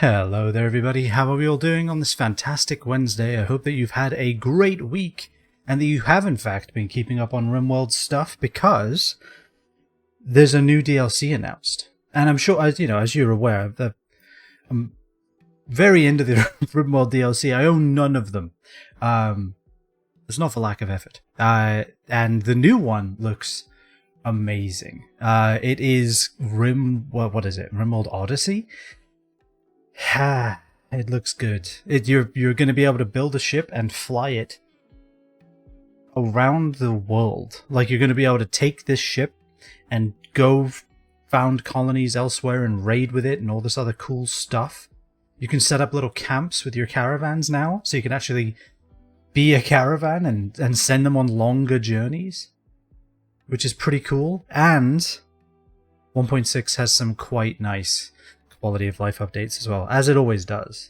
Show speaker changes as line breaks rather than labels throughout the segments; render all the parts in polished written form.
Hello there everybody, how are we all doing on this fantastic Wednesday? I hope that you've had a great week and that you have in fact been keeping up on RimWorld stuff, because there's a new DLC announced. And I'm sure, as you're aware, I'm very into the RimWorld DLC. I own none of them. It's not for lack of effort. And the new one looks amazing. It is what is it? RimWorld Odyssey? It looks good. You're going to be able to build a ship and fly it around the world. Like, you're going to be able to take this ship and go found colonies elsewhere and raid with it and all this other cool stuff. You can set up little camps with your caravans now, so you can actually be a caravan and send them on longer journeys, which is pretty cool. And 1.6 has some quite nice quality of life updates as well, as it always does.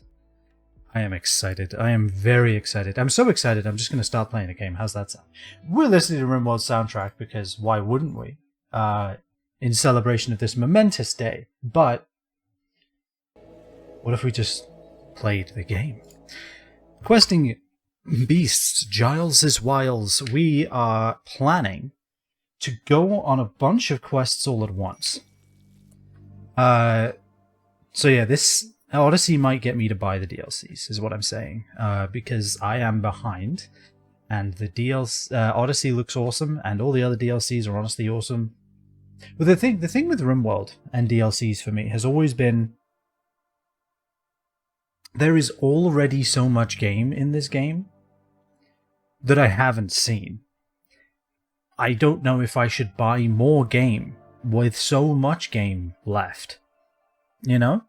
I am excited. I am very excited. I'm so excited, I'm just going to start playing the game. How's that sound? We're listening to RimWorld's soundtrack because why wouldn't we? In celebration of this momentous day. But what if we just played the game? Questing beasts, Giles' wiles. We are planning to go on a bunch of quests all at once. So yeah, this Odyssey might get me to buy the DLCs, is what I'm saying, because I am behind, and the Odyssey looks awesome, and all the other DLCs are honestly awesome. But the thing with RimWorld and DLCs for me has always been, there is already so much game in this game that I haven't seen. I don't know if I should buy more game with so much game left. You know?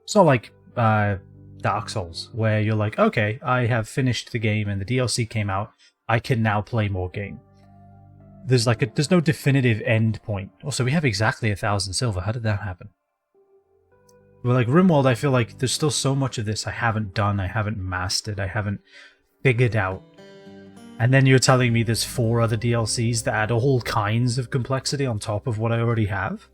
It's not like Dark Souls, where you're like, okay, I have finished the game and the DLC came out, I can now play more game. There's no definitive end point. Also, we have exactly 1,000 silver. How did that happen? Well, like RimWorld, I feel like there's still so much of this I haven't done, I haven't mastered, I haven't figured out. And then you're telling me there's 4 other DLCs that add all kinds of complexity on top of what I already have?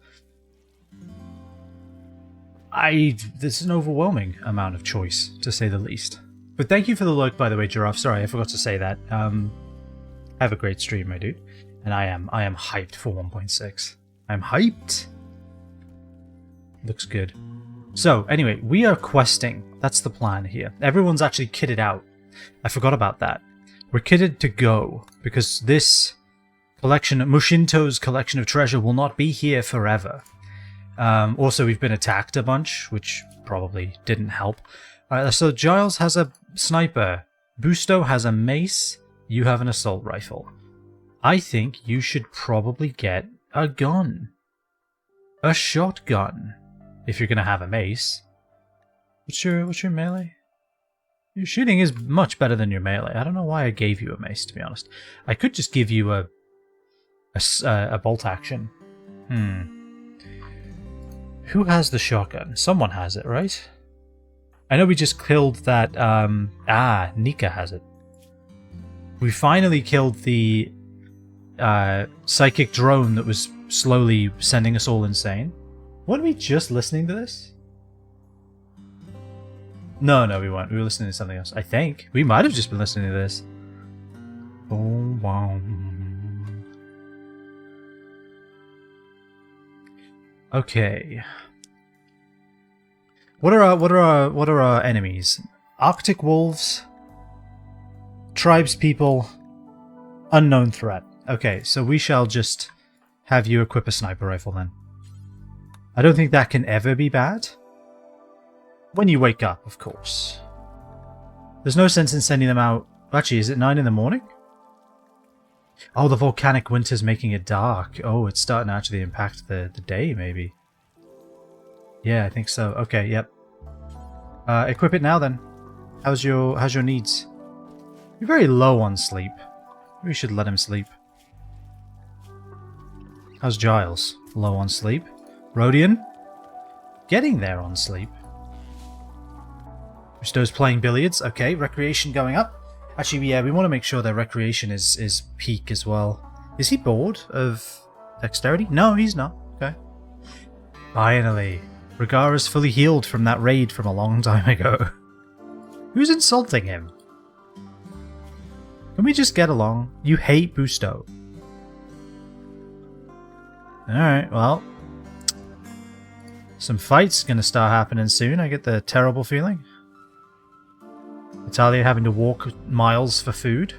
There's an overwhelming amount of choice, to say the least. But thank you for the lurk, by the way, Giraffe. Sorry, I forgot to say that. Have a great stream, my dude. And I am hyped for 1.6. I'm hyped! Looks good. So, anyway, we are questing. That's the plan here. Everyone's actually kitted out. I forgot about that. We're kitted to go, because this collection, Mushinto's collection of treasure, will not be here forever. Also, we've been attacked a bunch, which probably didn't help. So Giles has a sniper. Busto has a mace. You have an assault rifle. I think you should probably get a gun. A shotgun. If you're going to have a mace. What's your melee? Your shooting is much better than your melee. I don't know why I gave you a mace, to be honest. I could just give you a bolt action. Who has the shotgun? Someone has it, right? I know we just killed that, Nika has it. We finally killed the, psychic drone that was slowly sending us all insane. Weren't we just listening to this? No, we weren't. We were listening to something else. I think. We might have just been listening to this. Oh, wow. Okay. What are our enemies? Arctic wolves, tribespeople, unknown threat. Okay, so we shall just have you equip a sniper rifle then. I don't think that can ever be bad. When you wake up, of course. There's no sense in sending them out. Actually, is it 9 in the morning? Oh, the volcanic winter's making it dark. Oh, it's starting to actually impact the day, maybe. Yeah, I think so. Okay, yep. Equip it now, then. How's your needs? You're very low on sleep. We should let him sleep. How's Giles? Low on sleep. Rodian? Getting there on sleep. Ristow's playing billiards. Okay, recreation going up. Actually, yeah, we want to make sure their recreation is peak as well. Is he bored of dexterity? No, he's not. Okay. Finally. Rhaegar is fully healed from that raid from a long time ago. Who's insulting him? Can we just get along? You hate Busto. Alright, well. Some fights gonna start happening soon, I get the terrible feeling. Natalia having to walk miles for food.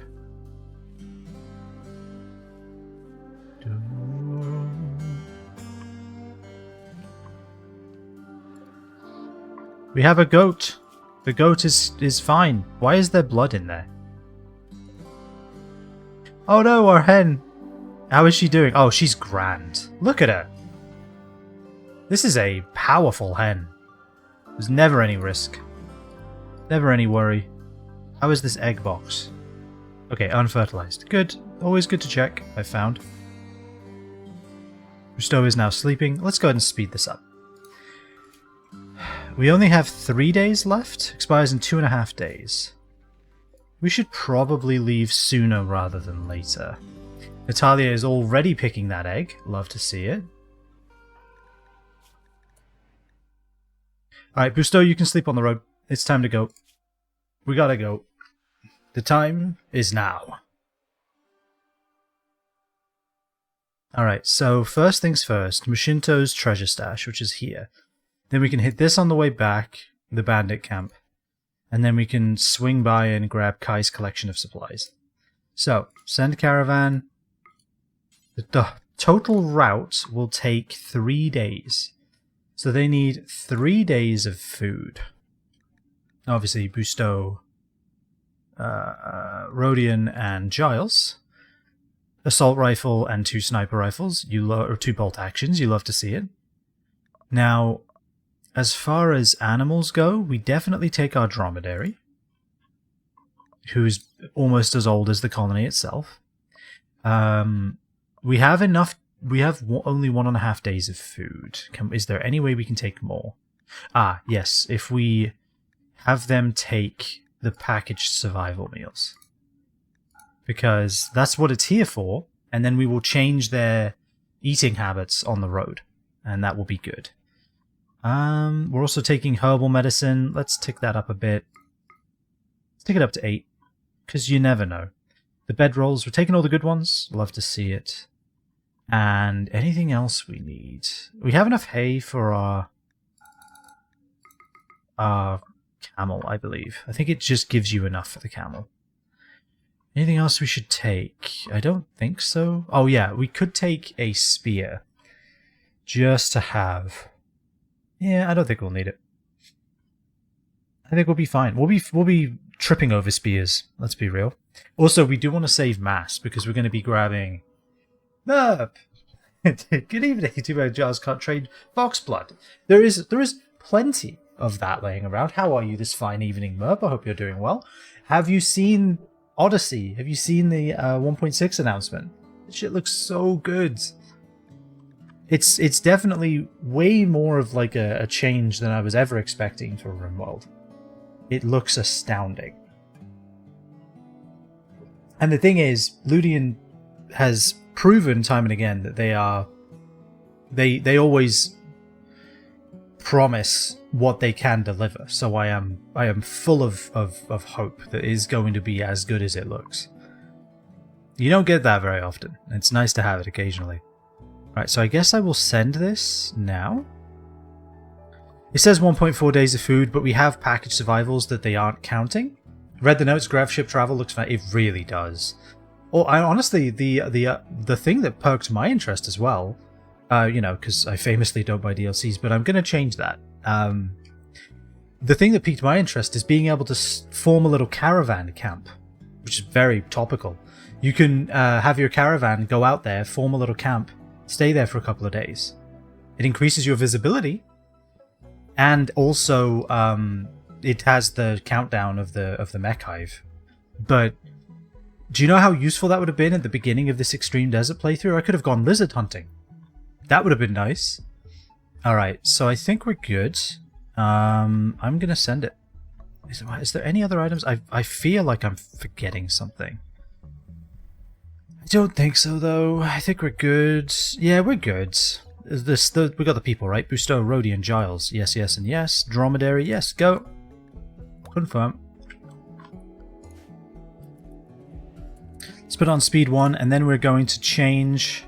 We have a goat. The goat is fine. Why is there blood in there? Oh no, our hen. How is she doing? Oh, she's grand. Look at her. This is a powerful hen. There's never any risk. Never any worry. How is this egg box? Okay, unfertilized. Good. Always good to check, I found. Rusto is now sleeping. Let's go ahead and speed this up. We only have 3 days left. Expires in 2.5 days. We should probably leave sooner rather than later. Natalia is already picking that egg. Love to see it. Alright, Busto, you can sleep on the road. It's time to go. We gotta go. The time is now. Alright, so first things first. Mushinto's treasure stash, which is here. Then we can hit this on the way back, the bandit camp. And then we can swing by and grab Kai's collection of supplies. So, send caravan. The total route will take 3 days. So they need 3 days of food. Obviously, Busto, Rodion, and Giles. Assault rifle and 2 sniper rifles, or 2 bolt actions. You love to see it. Now, as far as animals go, we definitely take our dromedary, who's almost as old as the colony itself. We have enough. We have only 1.5 days of food. Is there any way we can take more? Ah, yes. If we have them take the packaged survival meals, because that's what it's here for, and then we will change their eating habits on the road, and that will be good. We're also taking herbal medicine. Let's tick that up a bit. Let's take it up to 8, because you never know. The bedrolls, we're taking all the good ones. Love to see it. And anything else we need? We have enough hay for our camel, I believe. I think it just gives you enough for the camel. Anything else we should take? I don't think so. Oh yeah, we could take a spear. Just to have. Yeah, I don't think we'll need it. I think we'll be fine. We'll be tripping over spears, let's be real. Also, we do want to save mass, because we're going to be grabbing... Merp! Good evening, too bad Giles can't trade fox blood. There is plenty of that laying around. How are you this fine evening, Merp? I hope you're doing well. Have you seen Odyssey? Have you seen the 1.6 announcement? That shit looks so good. It's definitely way more of like a change than I was ever expecting for RimWorld. It looks astounding. And the thing is, Ludian has proven time and again that they always promise what they can deliver. So I am full of hope that it is going to be as good as it looks. You don't get that very often. It's nice to have it occasionally. Right, so I guess I will send this now. It says 1.4 days of food, but we have packaged survivals that they aren't counting. Read the notes, grav ship travel looks fine. It really does. Or honestly, the thing that perked my interest as well, you know, because I famously don't buy DLCs, but I'm going to change that. The thing that piqued my interest is being able to form a little caravan camp, which is very topical. You can have your caravan go out there, form a little camp, stay there for a couple of days. It increases your visibility, and also it has the countdown of the mech hive. But do you know how useful that would have been at the beginning of this Extreme Desert playthrough? I could have gone lizard hunting. That would have been nice. Alright, so I think we're good. I'm going to send it. Is there any other items? I feel like I'm forgetting something. I don't think so, though. I think we're good. Yeah, we're good. we got the people, right? Busto, Rhodey, and Giles. Yes, yes, and yes. Dromedary, yes, go. Confirm. Let's put on speed 1, and then we're going to change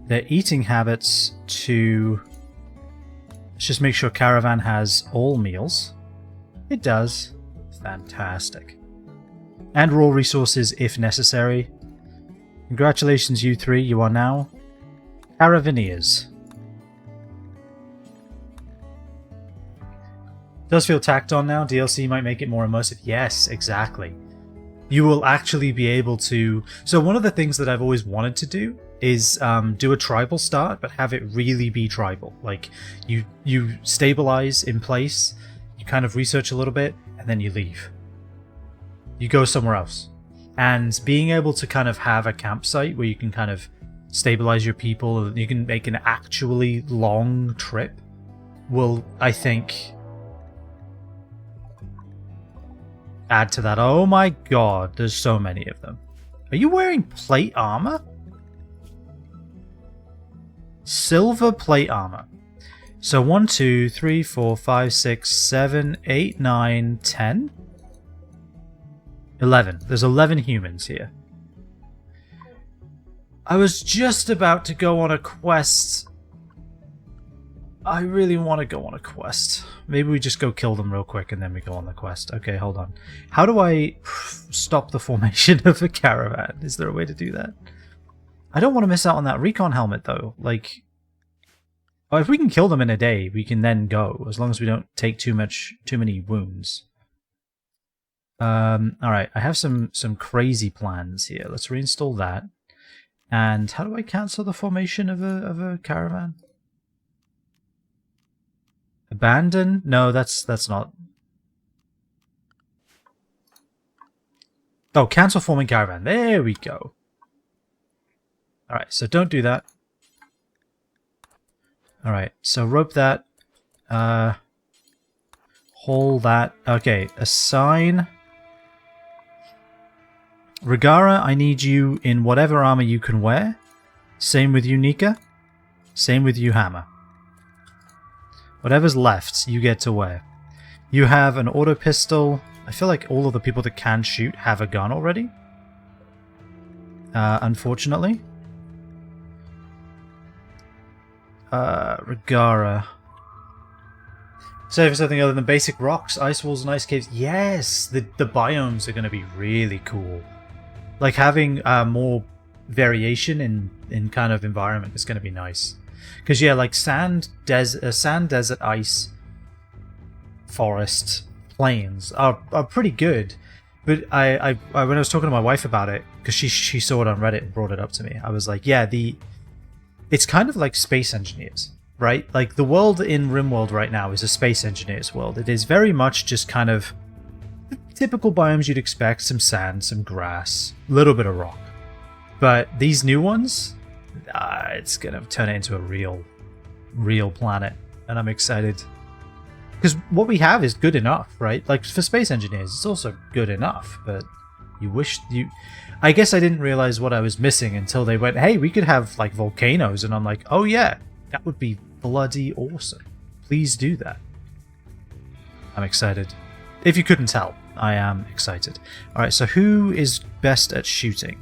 their eating habits to... Let's just make sure Caravan has all meals. It does. Fantastic. And raw resources if necessary. Congratulations, you three. You are now Caravaneers. Does feel tacked on now. DLC might make it more immersive. Yes, exactly. You will actually be able to... So one of the things that I've always wanted to do is do a tribal start, but have it really be tribal. Like, you stabilize in place, you kind of research a little bit, and then you leave. You go somewhere else. And being able to kind of have a campsite where you can kind of stabilize your people, you can make an actually long trip, will, I think, add to that. Oh my god, there's so many of them. Are you wearing plate armor? Silver plate armor. So 1, 2, 3, 4, 5, 6, 7, 8, 9, 10? 11. There's 11 humans here. I was just about to go on a quest. I really want to go on a quest. Maybe we just go kill them real quick and then we go on the quest. Okay, hold on. How do I stop the formation of a caravan? Is there a way to do that? I don't want to miss out on that recon helmet though. Like, oh, if we can kill them in a day, we can then go, as long as we don't take too many wounds. Alright, I have some crazy plans here. Let's reinstall that. And how do I cancel the formation of a caravan? Abandon? No, that's not. Oh, cancel forming caravan. There we go. Alright, so don't do that. Alright, so rope that. Haul that. Okay, assign. Regara, I need you in whatever armor you can wear. Same with you, Nika. Same with you, Hammer. Whatever's left, you get to wear. You have an auto pistol. I feel like all of the people that can shoot have a gun already. Unfortunately. Regara. Say for something other than basic rocks, ice walls, and ice caves. Yes! The biomes are going to be really cool. Like, having more variation in kind of environment is going to be nice. Because, yeah, like sand, desert, ice, forest, plains are pretty good. But I when I was talking to my wife about it, because she saw it on Reddit and brought it up to me, I was like, yeah, it's kind of like Space Engineers, right? Like, the world in RimWorld right now is a Space Engineers world. It is very much just kind of typical biomes you'd expect, some sand, some grass, a little bit of rock. But these new ones, it's going to turn it into a real planet, and I'm excited. Because what we have is good enough, right? Like, for Space Engineers, it's also good enough, but you wish you... I guess I didn't realize what I was missing until they went, hey, we could have, like, volcanoes, and I'm like, oh yeah, that would be bloody awesome. Please do that. I'm excited. If you couldn't tell, I am excited. Alright, so who is best at shooting?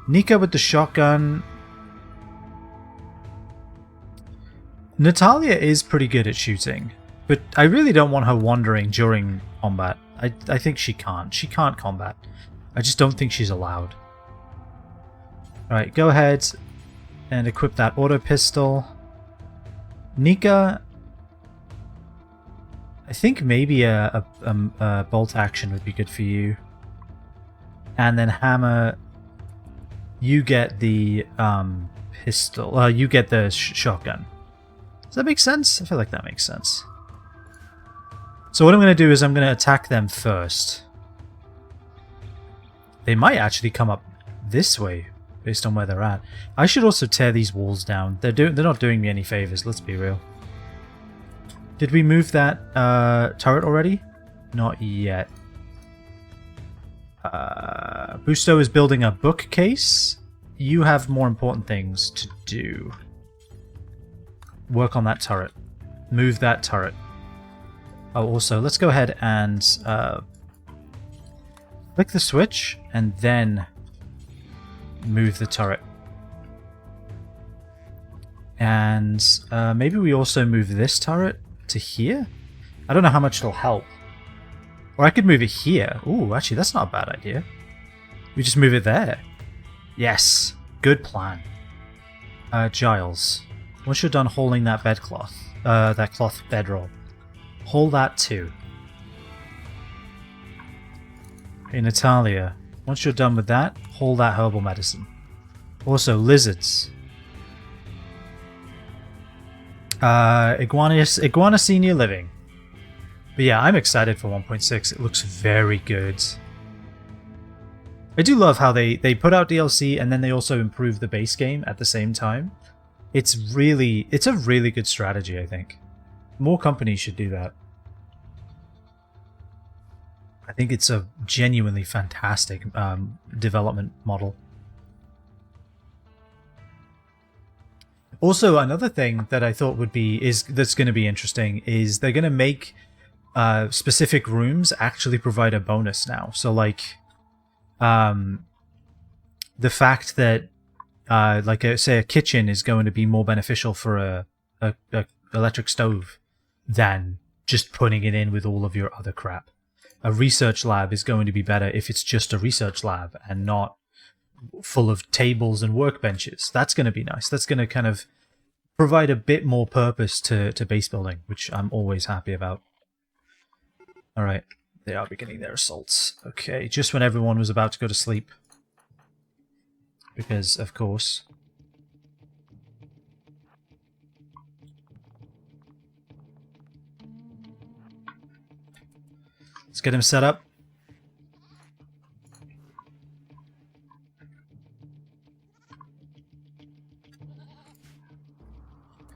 Nika with the shotgun. Natalia is pretty good at shooting, but I really don't want her wandering during combat. I think she can't. She can't combat. I just don't think she's allowed. Alright, go ahead and equip that auto pistol. Nika, I think maybe a bolt action would be good for you. And then Hammer, you get the pistol. You get the shotgun. Does that make sense? I feel like that makes sense. So what I'm going to do is I'm going to attack them first. They might actually come up this way, based on where they're at. I should also tear these walls down. They're not doing me any favors, let's be real. Did we move that turret already? Not yet. Busto is building a bookcase. you have more important things to do. Work on that turret. Move that turret. Oh, also, let's go ahead and click the switch and then move the turret. And maybe we also move this turret to here? I don't know how much it'll help. Or I could move it here. Ooh, actually, that's not a bad idea. We just move it there. Yes, good plan. Giles, once you're done hauling that bedcloth, that cloth bedroll, haul that too. Okay, Natalia, once you're done with that, haul that herbal medicine. Also, lizards. Iguana Senior Living. But yeah, I'm excited for 1.6. It looks very good. I do love how they put out DLC and then they also improve the base game at the same time. It's a really good strategy, I think. More companies should do that. I think it's a genuinely fantastic development model. Also, another thing that I thought that's going to be interesting is they're going to make specific rooms actually provide a bonus now. So, like, the fact that, say, a kitchen is going to be more beneficial for a electric stove than just putting it in with all of your other crap. A research lab is going to be better if it's just a research lab and not full of tables and workbenches. That's going to be nice. That's going to kind of provide a bit more purpose to base building, which I'm always happy about. Alright, they are beginning their assaults. Okay, just when everyone was about to go to sleep. Because, of course. Let's get him set up.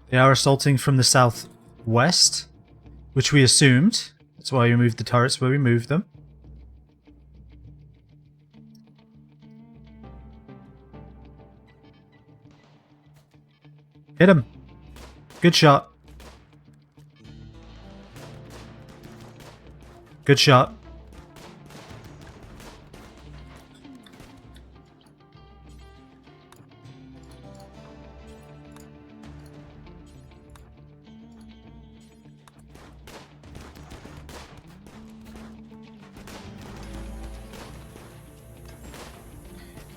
They are assaulting from the southwest, which we assumed. That's why we moved the turrets where we moved them. Hit him. Good shot. Good shot.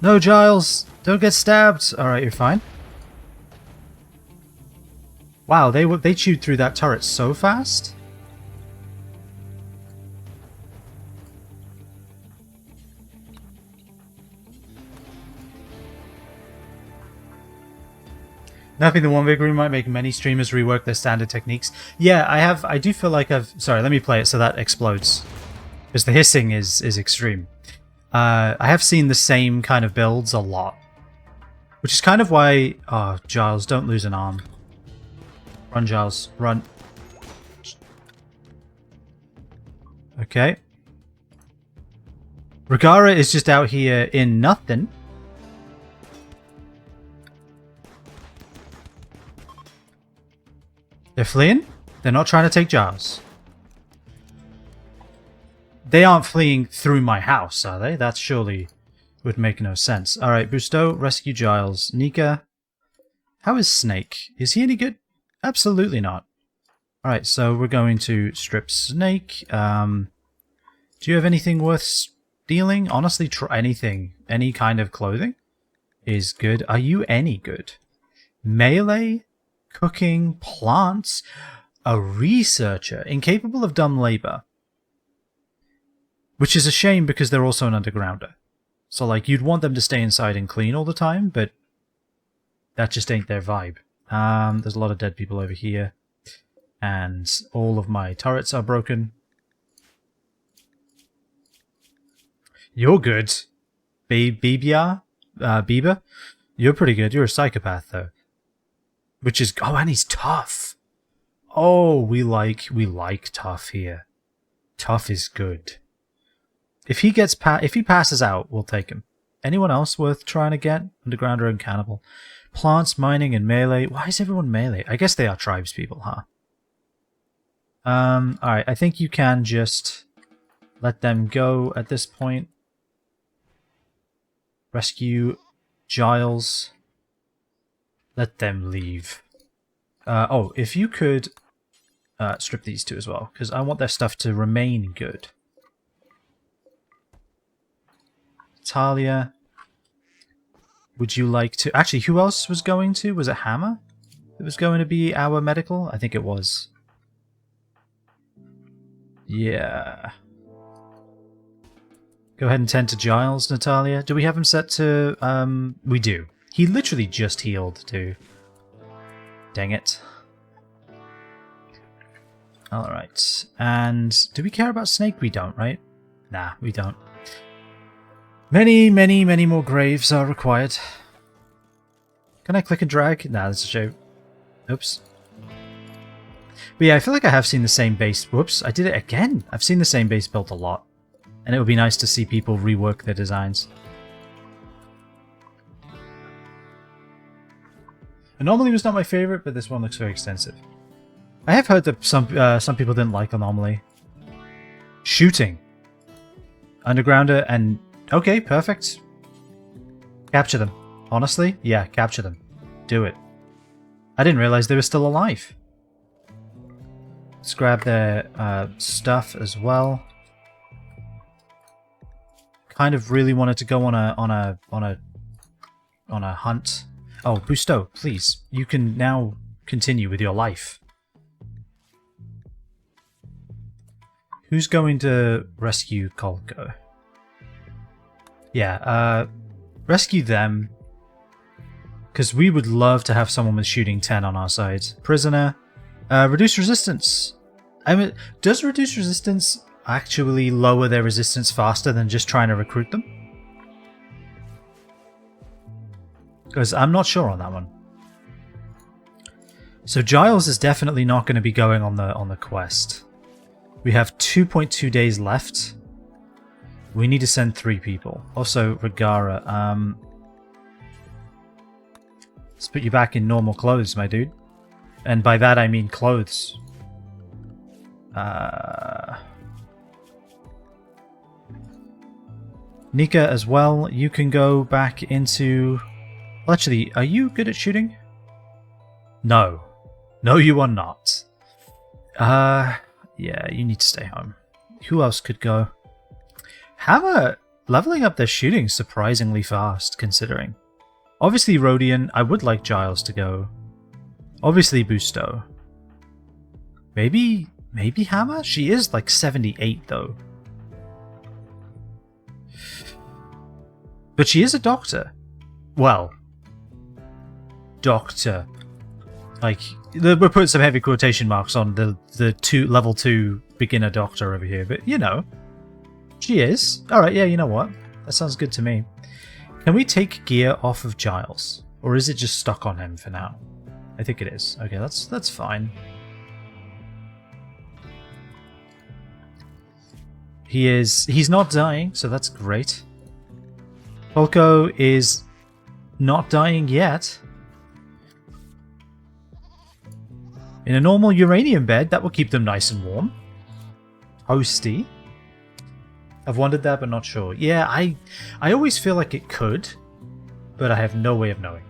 No, Giles! Don't get stabbed! Alright, you're fine. Wow, they chewed through that turret so fast? Nothing the one big room might make many streamers rework their standard techniques. Yeah, I do feel like sorry, let me play it so that explodes. Because the hissing is extreme. I have seen the same kind of builds a lot. Which is kind of why... Oh, Giles, don't lose an arm. Run, Giles, run. Okay. Regara is just out here in nothing. They're fleeing? They're not trying to take Giles. They aren't fleeing through my house, are they? That surely would make no sense. Alright, Busto, rescue Giles. Nika, how is Snake? Is he any good? Absolutely not. Alright, so we're going to strip Snake. Do you have anything worth stealing? Honestly, try anything. Any kind of clothing is good. Are you any good? Melee? Cooking? Plants? A researcher? Incapable of dumb labor. Which is a shame because they're also an undergrounder. So, like, you'd want them to stay inside and clean all the time, but that just ain't their vibe. There's a lot of dead people over here. And all of my turrets are broken. You're good. Bieber? You're pretty good. You're a psychopath, though. Which is... Oh, and he's tough. Oh, we like tough here. Tough is good. If he passes out, we'll take him. Anyone else worth trying to get? Undergrounder and cannibal. Plants, mining, and melee. Why is everyone melee? I guess they are tribes people, huh? Alright, I think you can just let them go at this point. Rescue Giles. Let them leave. Oh, if you could strip these two as well, because I want their stuff to remain good. Talia, would you like to... Actually, who else was going to? Was it Hammer? It was going to be our medical? I think it was. Yeah. Go ahead and tend to Giles, Natalia. Do we have him set to... we do. He literally just healed, too. Dang it. Alright. And do we care about Snake? We don't, right? Nah, we don't. Many, many, many more graves are required. Can I click and drag? Nah, that's a joke. Oops. But yeah, I feel like I have seen the same base... Whoops, I did it again! I've seen the same base built a lot. And it would be nice to see people rework their designs. Anomaly was not my favourite, but this one looks very extensive. I have heard that some people didn't like Anomaly. Shooting. Undergrounder and... Okay, perfect. Capture them. Honestly, yeah, capture them. Do it. I didn't realise they were still alive. Let's grab their stuff as well. Kind of really wanted to go on a hunt. Oh, Busto, please. You can now continue with your life. Who's going to rescue Kolko? Yeah, rescue them. Because we would love to have someone with shooting 10 on our side. Prisoner. Reduce resistance. I mean, does reduce resistance actually lower their resistance faster than just trying to recruit them? Because I'm not sure on that one. So Giles is definitely not going to be going on the quest. We have 2.2 days left. We need to send 3 people. Also, Regara, let's put you back in normal clothes, my dude. And by that I mean clothes. Nika as well, you can go back into... Well, actually, are you good at shooting? No. No, you are not. Yeah, you need to stay home. Who else could go? Hammer leveling up their shooting surprisingly fast, considering. Obviously Rodian, I would like Giles to go. Obviously Busto. Maybe Hammer? She is like 78 though. But she is a doctor. Well, doctor. Like, we're putting some heavy quotation marks on the level 2 beginner doctor over here, but you know. She is. Alright, yeah, you know what? That sounds good to me. Can we take gear off of Giles? Or is it just stuck on him for now? I think it is. Okay, that's fine. He's not dying, so that's great. Polko is not dying yet. In a normal uranium bed, that will keep them nice and warm. Toasty. I've wondered that, but not sure. Yeah, I always feel like it could, but I have no way of knowing.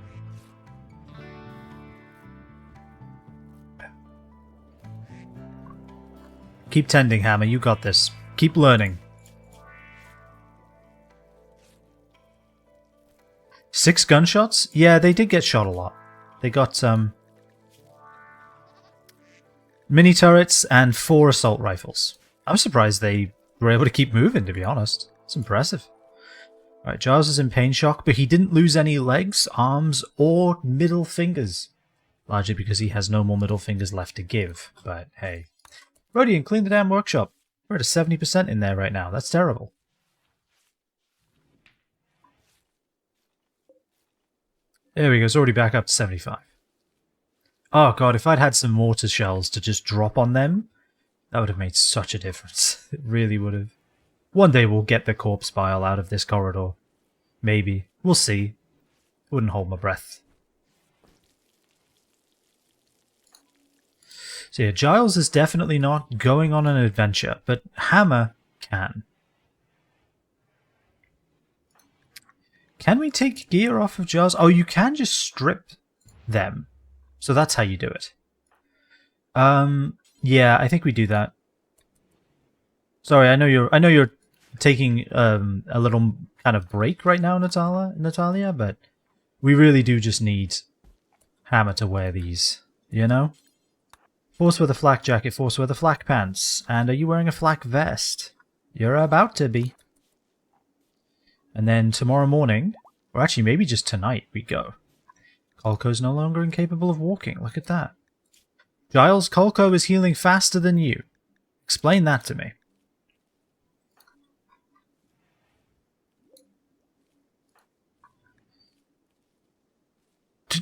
Keep tending, Hammer. You got this. Keep learning. 6 gunshots? Yeah, they did get shot a lot. They got mini turrets and 4 assault rifles. I'm surprised they were able to keep moving, to be honest. It's impressive. Alright, Giles is in pain shock, but he didn't lose any legs, arms, or middle fingers. Largely because he has no more middle fingers left to give. But hey. Rodian, clean the damn workshop. We're at a 70% in there right now. That's terrible. There we go. It's already back up to 75. Oh god, if I'd had some mortar shells to just drop on them, that would have made such a difference. It really would have. One day we'll get the corpse pile out of this corridor. Maybe. We'll see. Wouldn't hold my breath. So yeah, Giles is definitely not going on an adventure, but Hammer can. Can we take gear off of Giles? Oh, you can just strip them. So that's how you do it. Yeah, I think we do that. Sorry, I know you're taking a little kind of break right now, Natalia, but we really do just need Hammer to wear these, you know? Force with a flak jacket, force with a flak pants. And are you wearing a flak vest? You're about to be. And then tomorrow morning, or actually maybe just tonight, we go. Colco's no longer incapable of walking. Look at that. Giles, Colco is healing faster than you. Explain that to me.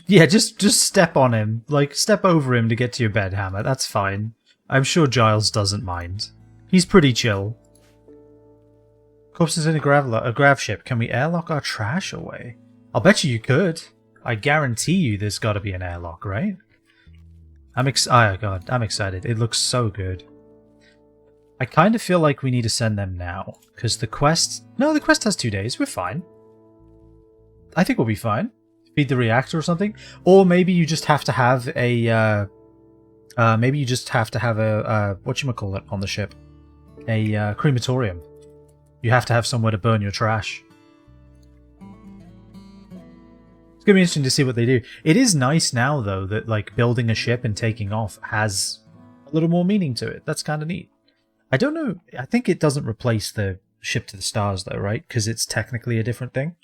Yeah, just step on him. Like, step over him to get to your bed, Hammer. That's fine. I'm sure Giles doesn't mind. He's pretty chill. Corpses in a grav ship. Can we airlock our trash away? I'll bet you could. I guarantee you there's got to be an airlock, right? Oh god, I'm excited. It looks so good. I kind of feel like we need to send them now. Because the quest... No, the quest has 2 days. We're fine. I think we'll be fine. Feed the reactor or something. Or maybe you just have to have a... maybe you just have to have a... whatchamacallit on the ship. A crematorium. You have to have somewhere to burn your trash. It's going to be interesting to see what they do. It is nice now, though, that like building a ship and taking off has a little more meaning to it. That's kind of neat. I don't know. I think it doesn't replace the ship to the stars, though, right? Because it's technically a different thing.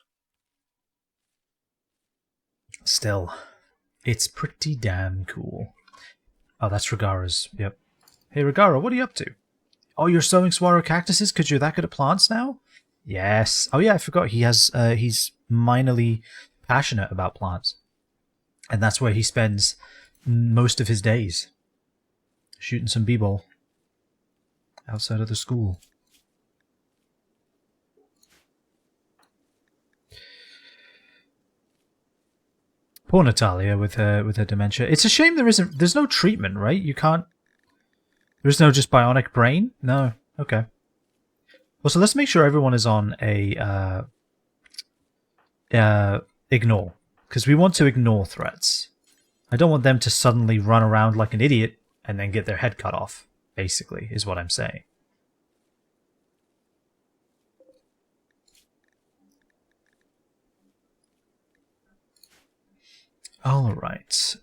Still, it's pretty damn cool. Oh, that's Ragara's. Yep. Hey, Ragara, what are you up to? Oh, you're sowing saguaro cactuses because you're that good at plants now? Yes. Oh, yeah, I forgot. He has. He's minorly passionate about plants. And that's where he spends most of his days. Shooting some b-ball. Outside of the school. Poor Natalia with her dementia. It's a shame there's no treatment, right? You can't... There's no just bionic brain? No. Okay. Well, so let's make sure everyone is on a ignore. Because we want to ignore threats. I don't want them to suddenly run around like an idiot and then get their head cut off, basically, is what I'm saying. Alright.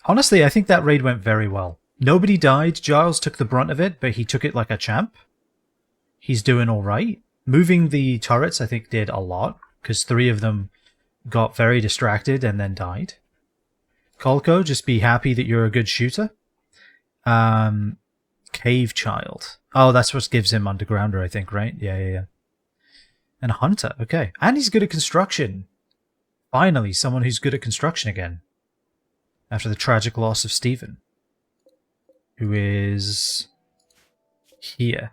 Honestly, I think that raid went very well. Nobody died. Giles took the brunt of it, but he took it like a champ. He's doing alright. Moving the turrets, I think, did a lot, because 3 of them got very distracted and then died. Colco, just be happy that you're a good shooter. Cave Child. Oh, that's what gives him Undergrounder, I think, right? Yeah. And Hunter, okay. And he's good at construction. Finally, someone who's good at construction again. After the tragic loss of Stephen. Who is... here.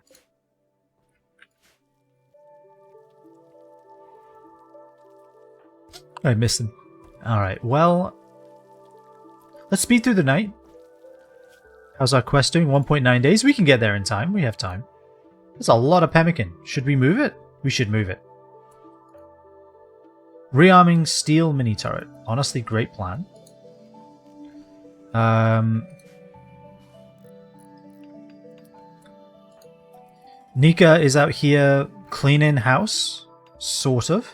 I missed him. Alright, well... let's speed through the night. How's our quest doing? 1.9 days? We can get there in time. We have time. That's a lot of pemmican. Should we move it? We should move it. Rearming steel mini turret. Honestly, great plan. Nika is out here cleaning house. Sort of.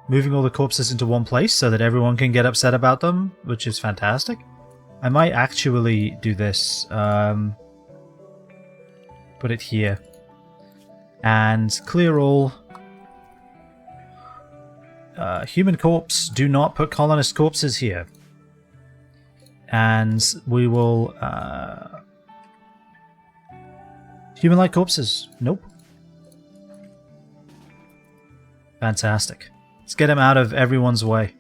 Moving all the corpses into one place so that everyone can get upset about them, which is fantastic. I might actually do this. Put it here. And clear all. Human corpse, do not put colonist corpses here. And we will... human-like corpses. Nope. Fantastic. Let's get him out of everyone's way.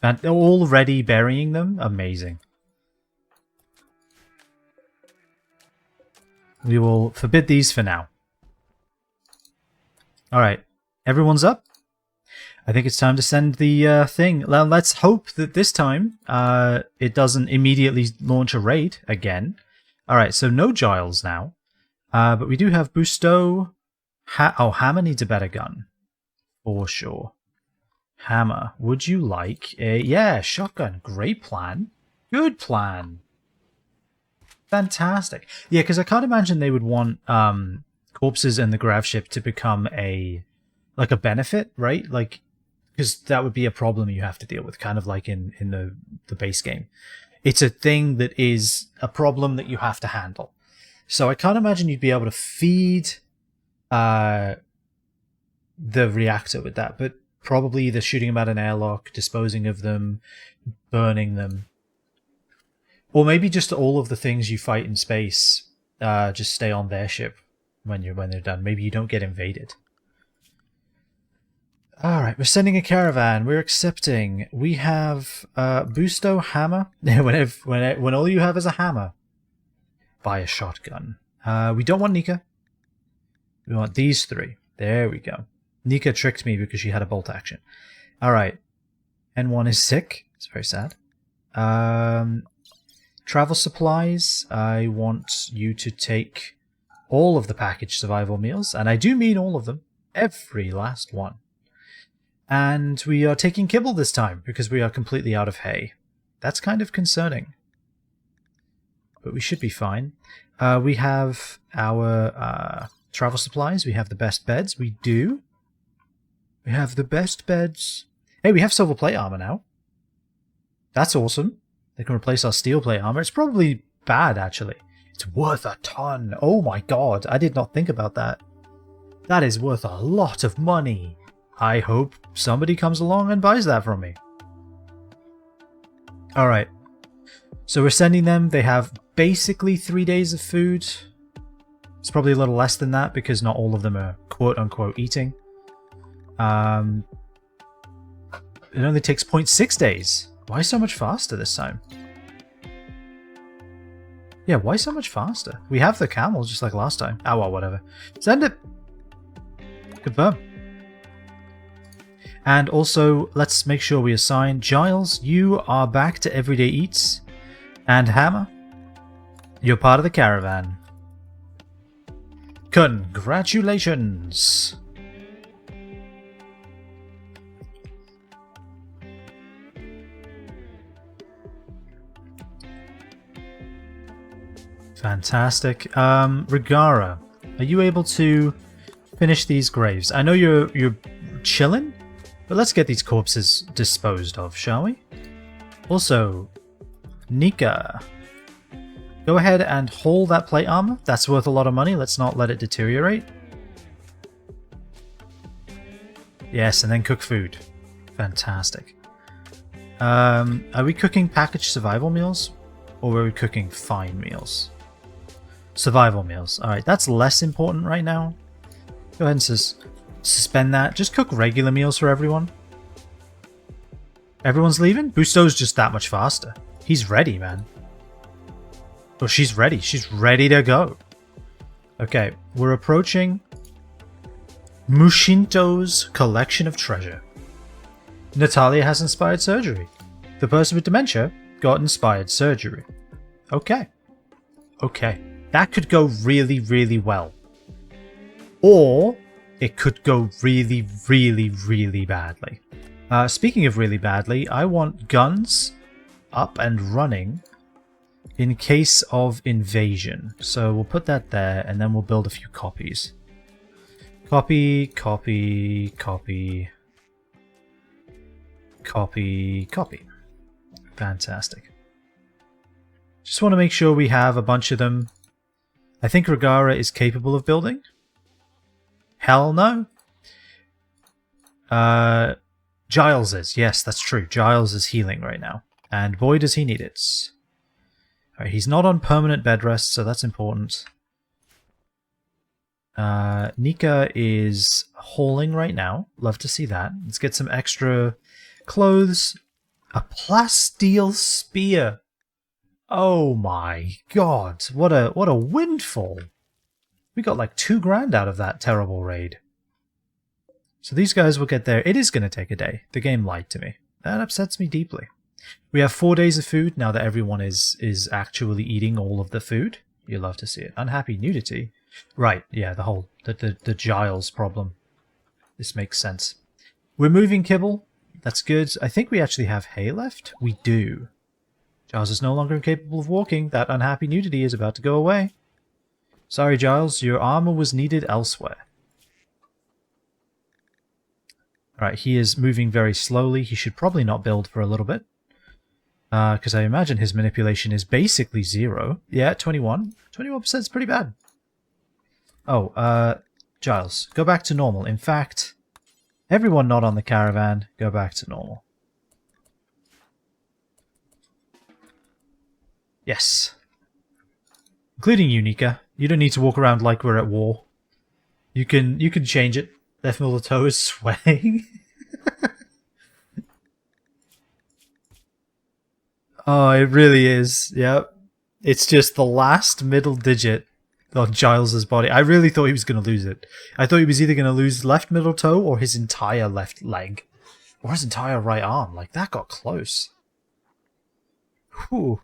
And already burying them? Amazing. We will forbid these for now. Alright, everyone's up? I think it's time to send the thing. Let's hope that this time it doesn't immediately launch a raid again. Alright, so no Giles now. But we do have Busto. Hammer needs a better gun. For sure. Hammer, would you like a... Yeah, shotgun. Great plan. Good plan. Fantastic. Yeah, because I can't imagine they would want corpses in the grav ship to become a benefit, right? Like, because that would be a problem you have to deal with, kind of like in the base game. It's a thing that is a problem that you have to handle. So I can't imagine you'd be able to feed the reactor with that, but probably either shooting them at an airlock, disposing of them, burning them. Or maybe just all of the things you fight in space just stay on their ship when they're done. Maybe you don't get invaded. Alright, we're sending a caravan. We're accepting. We have Busto, hammer. when all you have is a hammer, buy a shotgun. We don't want Nika. We want these three. There we go. Nika tricked me because she had a bolt action. Alright. N1 is sick. It's very sad. Travel supplies. I want you to take all of the packaged survival meals. And I do mean all of them. Every last one. And we are taking kibble this time because we are completely out of hay. That's kind of concerning. But we should be fine. We have our travel supplies. We have the best beds. We do. We have the best beds. Hey, we have silver plate armor now. That's awesome. They can replace our steel plate armor. It's probably bad, actually. It's worth a ton. Oh my god. I did not think about that. That is worth a lot of money. I hope somebody comes along and buys that from me. Alright. So we're sending them. They have basically 3 days of food. It's probably a little less than that because not all of them are quote-unquote eating. It only takes 0.6 days. Why so much faster this time? Yeah, why so much faster? We have the camels just like last time. Oh well, whatever. Send it! Confirm. And also, let's make sure we assign Giles, you are back to Everyday Eats. And Hammer, you're part of the caravan. Congratulations! Fantastic. Regara, are you able to finish these graves? I know you're chilling, but let's get these corpses disposed of, shall we? Also, Nika, go ahead and haul that plate armor. That's worth a lot of money. Let's not let it deteriorate. Yes, and then cook food. Fantastic. Are we cooking packaged survival meals? Or are we cooking fine meals? Survival meals. Alright, that's less important right now. Go ahead and suspend that. Just cook regular meals for everyone. Everyone's leaving? Busto's just that much faster. He's ready, man. Oh, she's ready. She's ready to go. Okay, we're approaching Mushinto's collection of treasure. Natalia has inspired surgery. The person with dementia got inspired surgery. Okay. Okay. That could go really, really well. Or it could go really, really, really badly. Speaking of really badly, I want guns up and running in case of invasion. So we'll put that there and then we'll build a few copies. Copy, copy, copy, copy, copy. Fantastic. Just want to make sure we have a bunch of them. I think Regara is capable of building. Hell no. Giles is. Yes, that's true. Giles is healing right now. And boy does he need it. Alright, he's not on permanent bed rest, so that's important. Nika is hauling right now. Love to see that. Let's get some extra clothes. A plasteel spear. Oh my god. What a windfall. We got like 2 grand out of that terrible raid. So these guys will get there. It is going to take a day. The game lied to me. That upsets me deeply. We have 4 days of food now that everyone is actually eating all of the food. You love to see it. Unhappy nudity. Right, yeah, the Giles problem. This makes sense. We're moving kibble. That's good. I think we actually have hay left. We do. Giles is no longer incapable of walking. That unhappy nudity is about to go away. Sorry, Giles. Your armor was needed elsewhere. Alright, he is moving very slowly. He should probably not build for a little bit. Because I imagine his manipulation is basically 0. Yeah, 21. 21% is pretty bad. Oh, Giles, go back to normal. In fact, everyone not on the caravan, go back to normal. Yes. Including you, Nika. You don't need to walk around like we're at war. You can change it. Left middle toe is swaying. Oh, it really is. Yep. It's just the last middle digit on Giles's body. I really thought he was going to lose it. I thought he was either going to lose left middle toe or his entire left leg. Or his entire right arm. Like, that got close. Whew.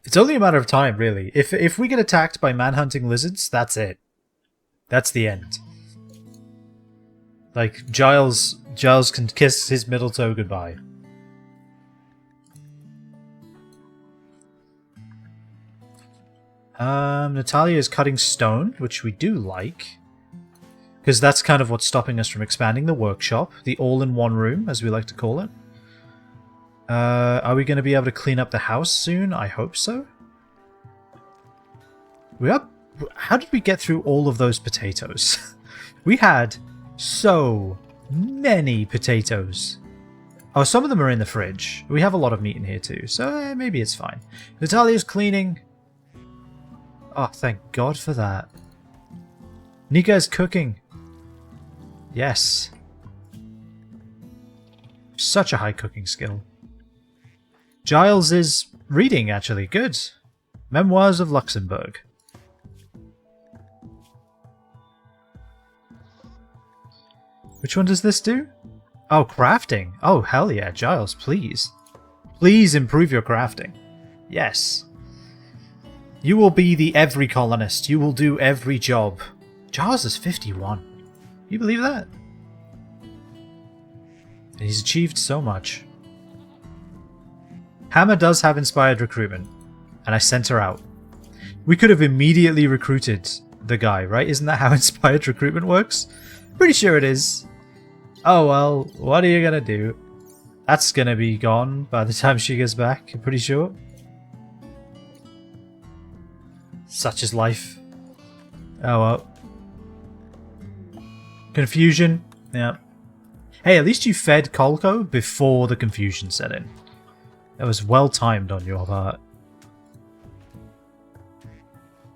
It's only a matter of time, really. If we get attacked by man-hunting lizards, that's it. That's the end. Like, Giles can kiss his middle toe goodbye. Natalia is cutting stone, which we do like. Because that's kind of what's stopping us from expanding the workshop. The all-in-one room, as we like to call it. Are we going to be able to clean up the house soon? I hope so. How did we get through all of those potatoes? We had so many potatoes. Oh, some of them are in the fridge. We have a lot of meat in here too, so maybe it's fine. Natalia's cleaning. Oh, thank God for that. Nika is cooking. Yes. Such a high cooking skill. Giles is reading, actually. Good. Memoirs of Luxembourg. Which one does this do? Oh, crafting. Oh, hell yeah, Giles, please. Please improve your crafting. Yes. You will be the every colonist. You will do every job. Giles is 51. Can you believe that? And he's achieved so much. Hammer does have inspired recruitment, and I sent her out. We could have immediately recruited the guy, right? Isn't that how inspired recruitment works? Pretty sure it is. Oh well, what are you gonna do? That's gonna be gone by the time she gets back, I'm pretty sure. Such is life. Oh well. Confusion. Yeah. Hey, at least you fed Kolko before the confusion set in. That was well timed on your part.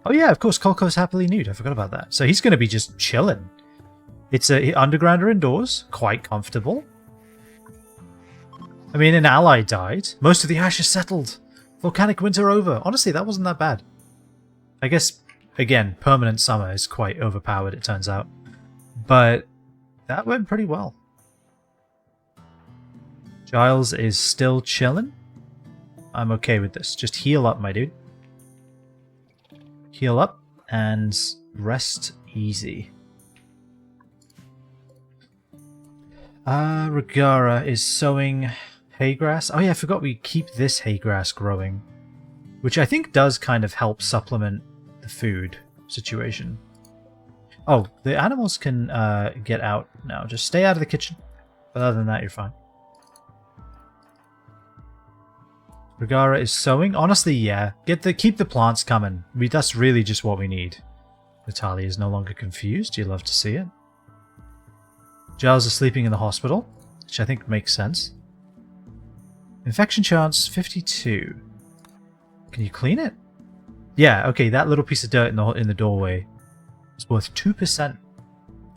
Oh yeah, of course, Kolko's happily nude. I forgot about that. So he's going to be just chilling. It's a underground or indoors. Quite comfortable. I mean, an ally died. Most of the ash is settled. Volcanic winter over. Honestly, that wasn't that bad. I guess, again, permanent summer is quite overpowered, it turns out. But that went pretty well. Giles is still chilling. I'm okay with this. Just heal up, my dude. Heal up and rest easy. Regara is sowing hay grass. Oh yeah, I forgot we keep this hay grass growing. Which I think does kind of help supplement the food situation. Oh, the animals can get out now. Just stay out of the kitchen. But other than that, you're fine. Regara is sowing. Honestly, yeah. Keep the plants coming. That's really just what we need. Natalia is no longer confused. You love to see it. Giles is sleeping in the hospital, which I think makes sense. Infection chance 52. Can you clean it? Yeah, okay, that little piece of dirt in the doorway is worth 2%. That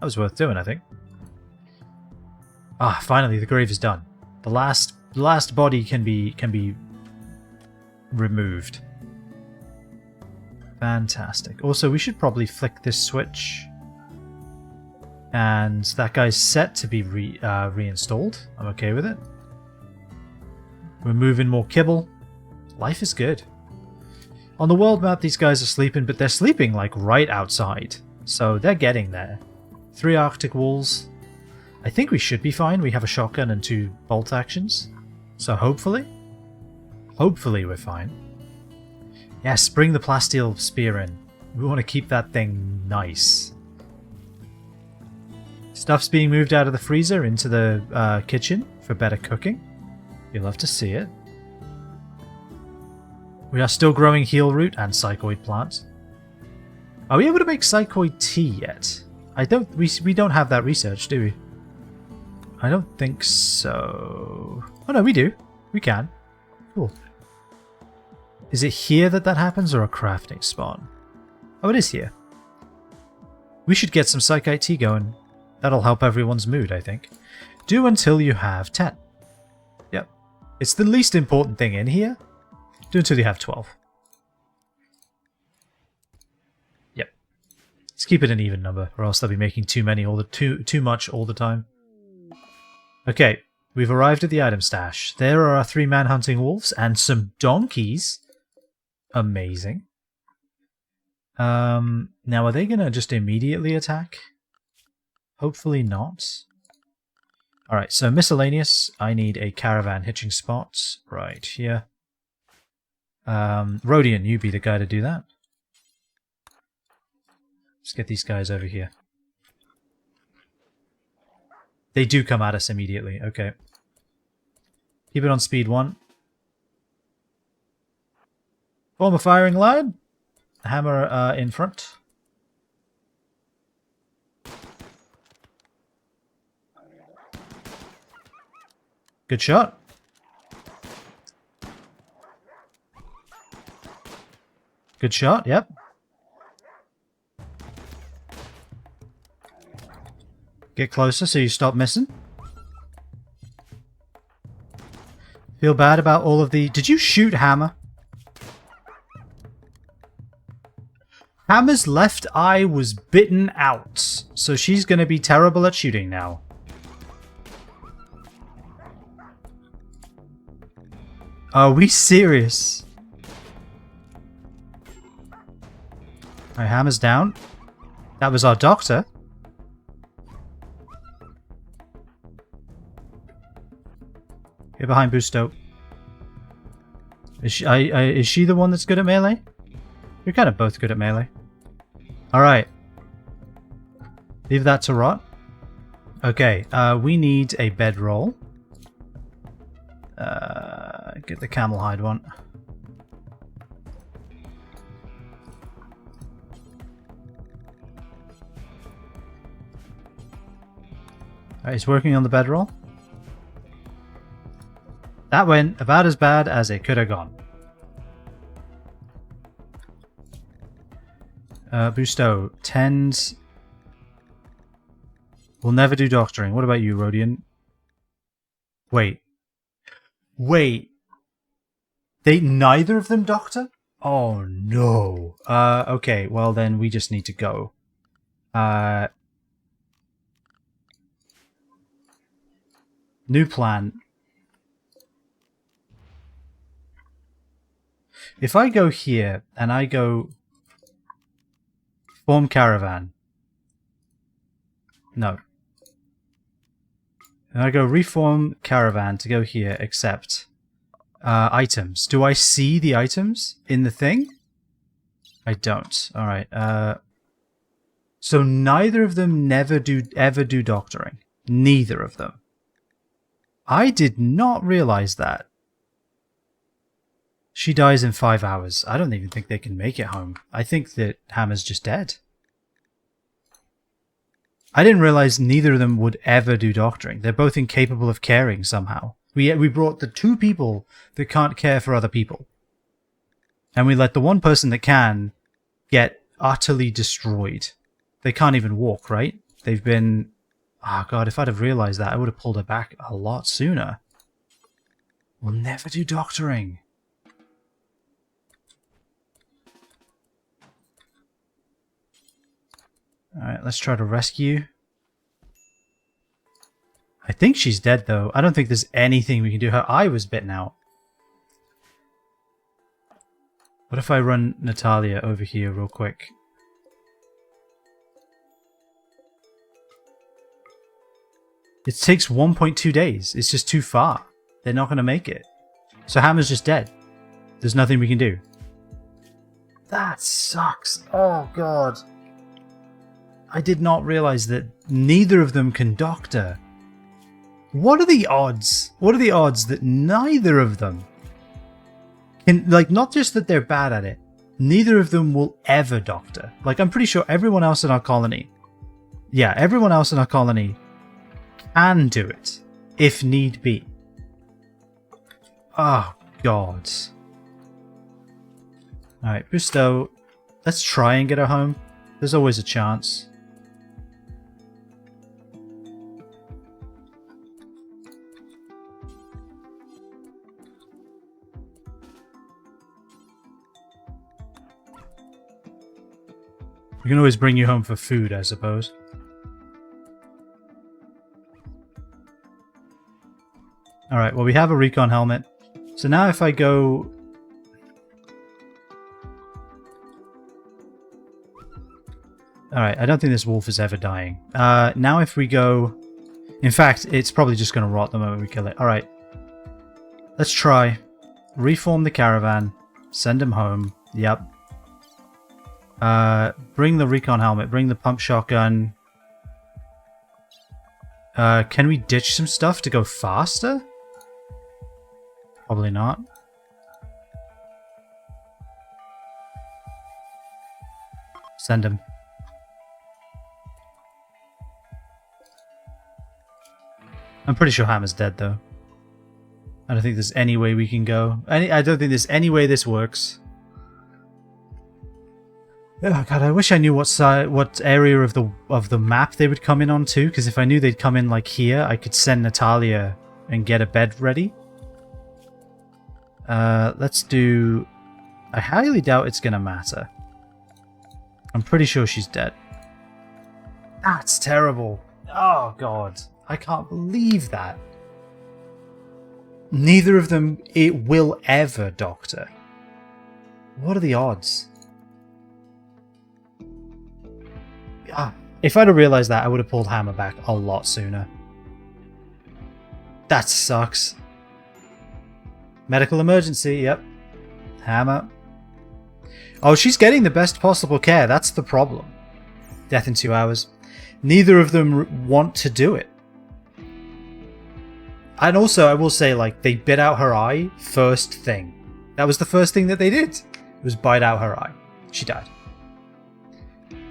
was worth doing, I think. Ah, finally, the grave is done. The last body can be removed. Fantastic. Also, we should probably flick this switch. And that guy's set to be reinstalled. I'm okay with it. We're moving more kibble. Life is good. On the world map, these guys are sleeping, but they're sleeping like right outside. So they're getting there. 3 Arctic wolves. I think we should be fine. We have a shotgun and 2 bolt actions. So hopefully we're fine. Yes, bring the plasteel spear in. We want to keep that thing nice. Stuff's being moved out of the freezer into the kitchen for better cooking. You'll love to see it. We are still growing heel root and psychoid plant. Are we able to make psychoid tea yet? We don't have that research, do we? I don't think so. Oh no, we do. We can. Cool. Is it here that happens or a crafting spot? Oh, it is here. We should get some psychite tea going. That'll help everyone's mood, I think. Do until you have 10. Yep. It's the least important thing in here. Do until you have 12. Yep. Let's keep it an even number, or else they'll be making too much all the time. Okay, we've arrived at the item stash. There are our 3 man-hunting wolves and some donkeys. Amazing. Now, are they going to just immediately attack? Hopefully not. Alright, so miscellaneous. I need a caravan hitching spot right here. Rodian, you be the guy to do that. Let's get these guys over here. They do come at us immediately. Okay. Keep it on speed 1. Form a firing line. Hammer in front. Good shot. Good shot, yep. Get closer so you stop missing. Feel bad about all of the... Did you shoot Hammer? Hammer's left eye was bitten out, so she's going to be terrible at shooting now. Are we serious? Alright, Hammer's down. That was our doctor. Get behind Busto. Is she the one that's good at melee? You're kind of both good at melee. Alright. Leave that to rot. Okay, we need a bedroll. Get the camel hide one. Alright, he's working on the bedroll. That went about as bad as it could have gone. Busto, tend... We'll never do doctoring. What about you, Rodian? Wait. Wait. They neither of them doctor? Oh no. Okay, well then we just need to go. New plan. If I go here and I go form caravan. No. And I go reform caravan to go here, except items. Do I see the items in the thing? I don't. Alright. So neither of them ever do doctoring. Neither of them. I did not realize that. She dies in 5 hours. I don't even think they can make it home. I think that Hammer's just dead. I didn't realize neither of them would ever do doctoring. They're both incapable of caring somehow. We brought the 2 people that can't care for other people. And we let the 1 person that can get utterly destroyed. They can't even walk, right? They've been... Oh god, if I'd have realized that, I would have pulled her back a lot sooner. We'll never do doctoring. Alright, let's try to rescue. I think she's dead, though. I don't think there's anything we can do. Her eye was bitten out. What if I run Natalia over here real quick? It takes 1.2 days. It's just too far. They're not going to make it. So Hammer's just dead. There's nothing we can do. That sucks. Oh, God. I did not realize that neither of them can doctor. What are the odds? What are the odds that neither of them can, like, not just that they're bad at it, neither of them will ever doctor. Like, I'm pretty sure everyone else in our colony, yeah, everyone else in our colony can do it, if need be. Oh, God. Alright, Busto, let's try and get her home. There's always a chance. We can always bring you home for food, I suppose. Alright, well, we have a recon helmet. So now if I go... Alright, I don't think this wolf is ever dying. Now if we go... In fact, it's probably just going to rot the moment we kill it. Alright. Let's try. Reform the caravan. Send him home. Yep. Bring the recon helmet. Bring the pump shotgun. Can we ditch some stuff to go faster? Probably not. Send him. I'm pretty sure Hammer's dead, though. I don't think there's any way we can go. I don't think there's any way this works. Oh God, I wish I knew what area of the map they would come in on too. Because if I knew they'd come in like here, I could send Natalia and get a bed ready. Let's do... I highly doubt it's gonna matter. I'm pretty sure she's dead. That's terrible. Oh God. I can't believe that. Neither of them it will ever doctor. What are the odds? If I'd have realized that, I would have pulled Hammer back a lot sooner. That sucks. Medical emergency, yep. Hammer. Oh, she's getting the best possible care. That's the problem. Death in 2 hours. Neither of them want to do it. And also, I will say, like, they bit out her eye first thing. That was the first thing that they did. It was bite out her eye. She died.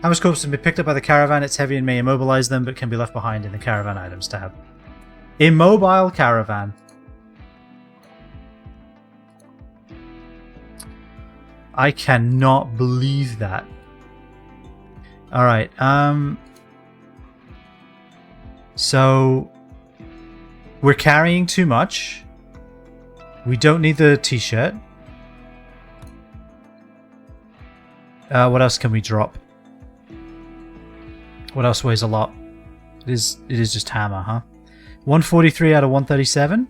Hammer's corpse has been picked up by the caravan. It's heavy and may immobilize them, but can be left behind in the caravan items tab. Immobile caravan. I cannot believe that. Alright, so... We're carrying too much. We don't need the t-shirt. What else can we drop? What else weighs a lot? It is just Hammer, huh? 143 out of 137?